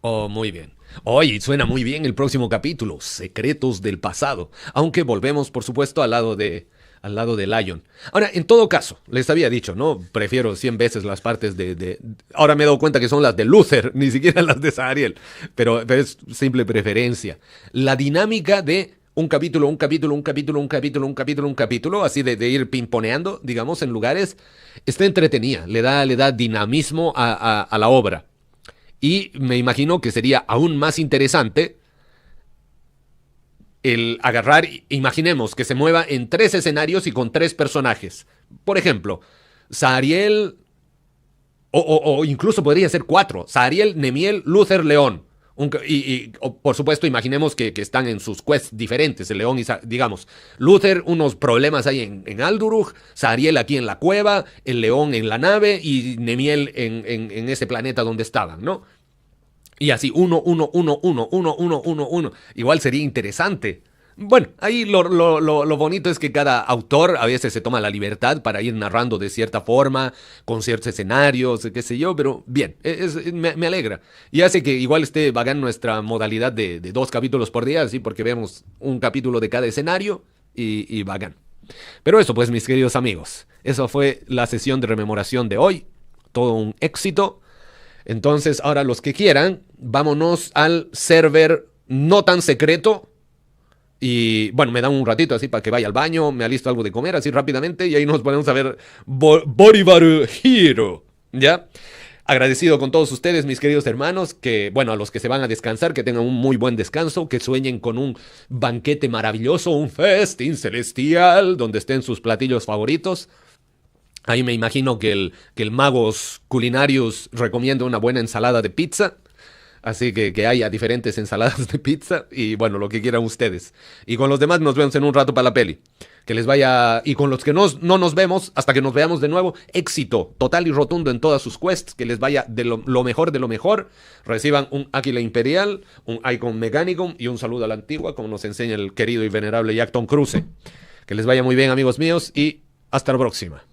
Oh, muy bien. Oye, suena muy bien el próximo capítulo, Secretos del Pasado. Aunque volvemos, por supuesto, al lado de Lion. Ahora, en todo caso, les había dicho, ¿no? Prefiero 100 veces las partes Ahora me he dado cuenta que son las de Luther, ni siquiera las de Zahariel. Pero es simple preferencia. La dinámica de un capítulo, así de ir pimponeando, digamos, en lugares, está entretenida, le da dinamismo a la obra. Y me imagino que sería aún más interesante el agarrar, imaginemos que se mueva en 3 escenarios y con 3 personajes. Por ejemplo, Zahariel, o incluso podría ser 4, Zahariel, Nemiel, Luther, León. Por supuesto, imaginemos que están en sus quests diferentes, el León y, digamos, Luther, unos problemas hay en Aldurug, Zahariel aquí en la cueva, el León en la nave y Nemiel en ese planeta donde estaban, ¿no? Y así, 1. Igual sería interesante. Bueno, ahí lo bonito es que cada autor a veces se toma la libertad para ir narrando de cierta forma, con ciertos escenarios, qué sé yo, pero bien, me alegra. Y hace que igual esté bacán nuestra modalidad de 2 capítulos por día, así porque vemos un capítulo de cada escenario y bacán. Pero eso pues, mis queridos amigos, eso fue la sesión de rememoración de hoy, todo un éxito. Entonces, ahora los que quieran, vámonos al server no tan secreto. Y bueno, me dan un ratito así para que vaya al baño, me alisto algo de comer así rápidamente y ahí nos ponemos a ver Boribaru Hero, ¿ya? Agradecido con todos ustedes, mis queridos hermanos, que bueno, a los que se van a descansar, que tengan un muy buen descanso, que sueñen con un banquete maravilloso, un festín celestial, donde estén sus platillos favoritos. Ahí me imagino que el Magos Culinarius recomienda una buena ensalada de pizza. Así que haya diferentes ensaladas de pizza y bueno, lo que quieran ustedes. Y con los demás nos vemos en un rato para la peli. Que les vaya... Y con los que no nos vemos, hasta que nos veamos de nuevo, éxito total y rotundo en todas sus quests. Que les vaya de lo mejor de lo mejor. Reciban un Águila Imperial, un Icon Mechanicum y un saludo a la antigua, como nos enseña el querido y venerable Jackton Cruce. Que les vaya muy bien, amigos míos, y hasta la próxima.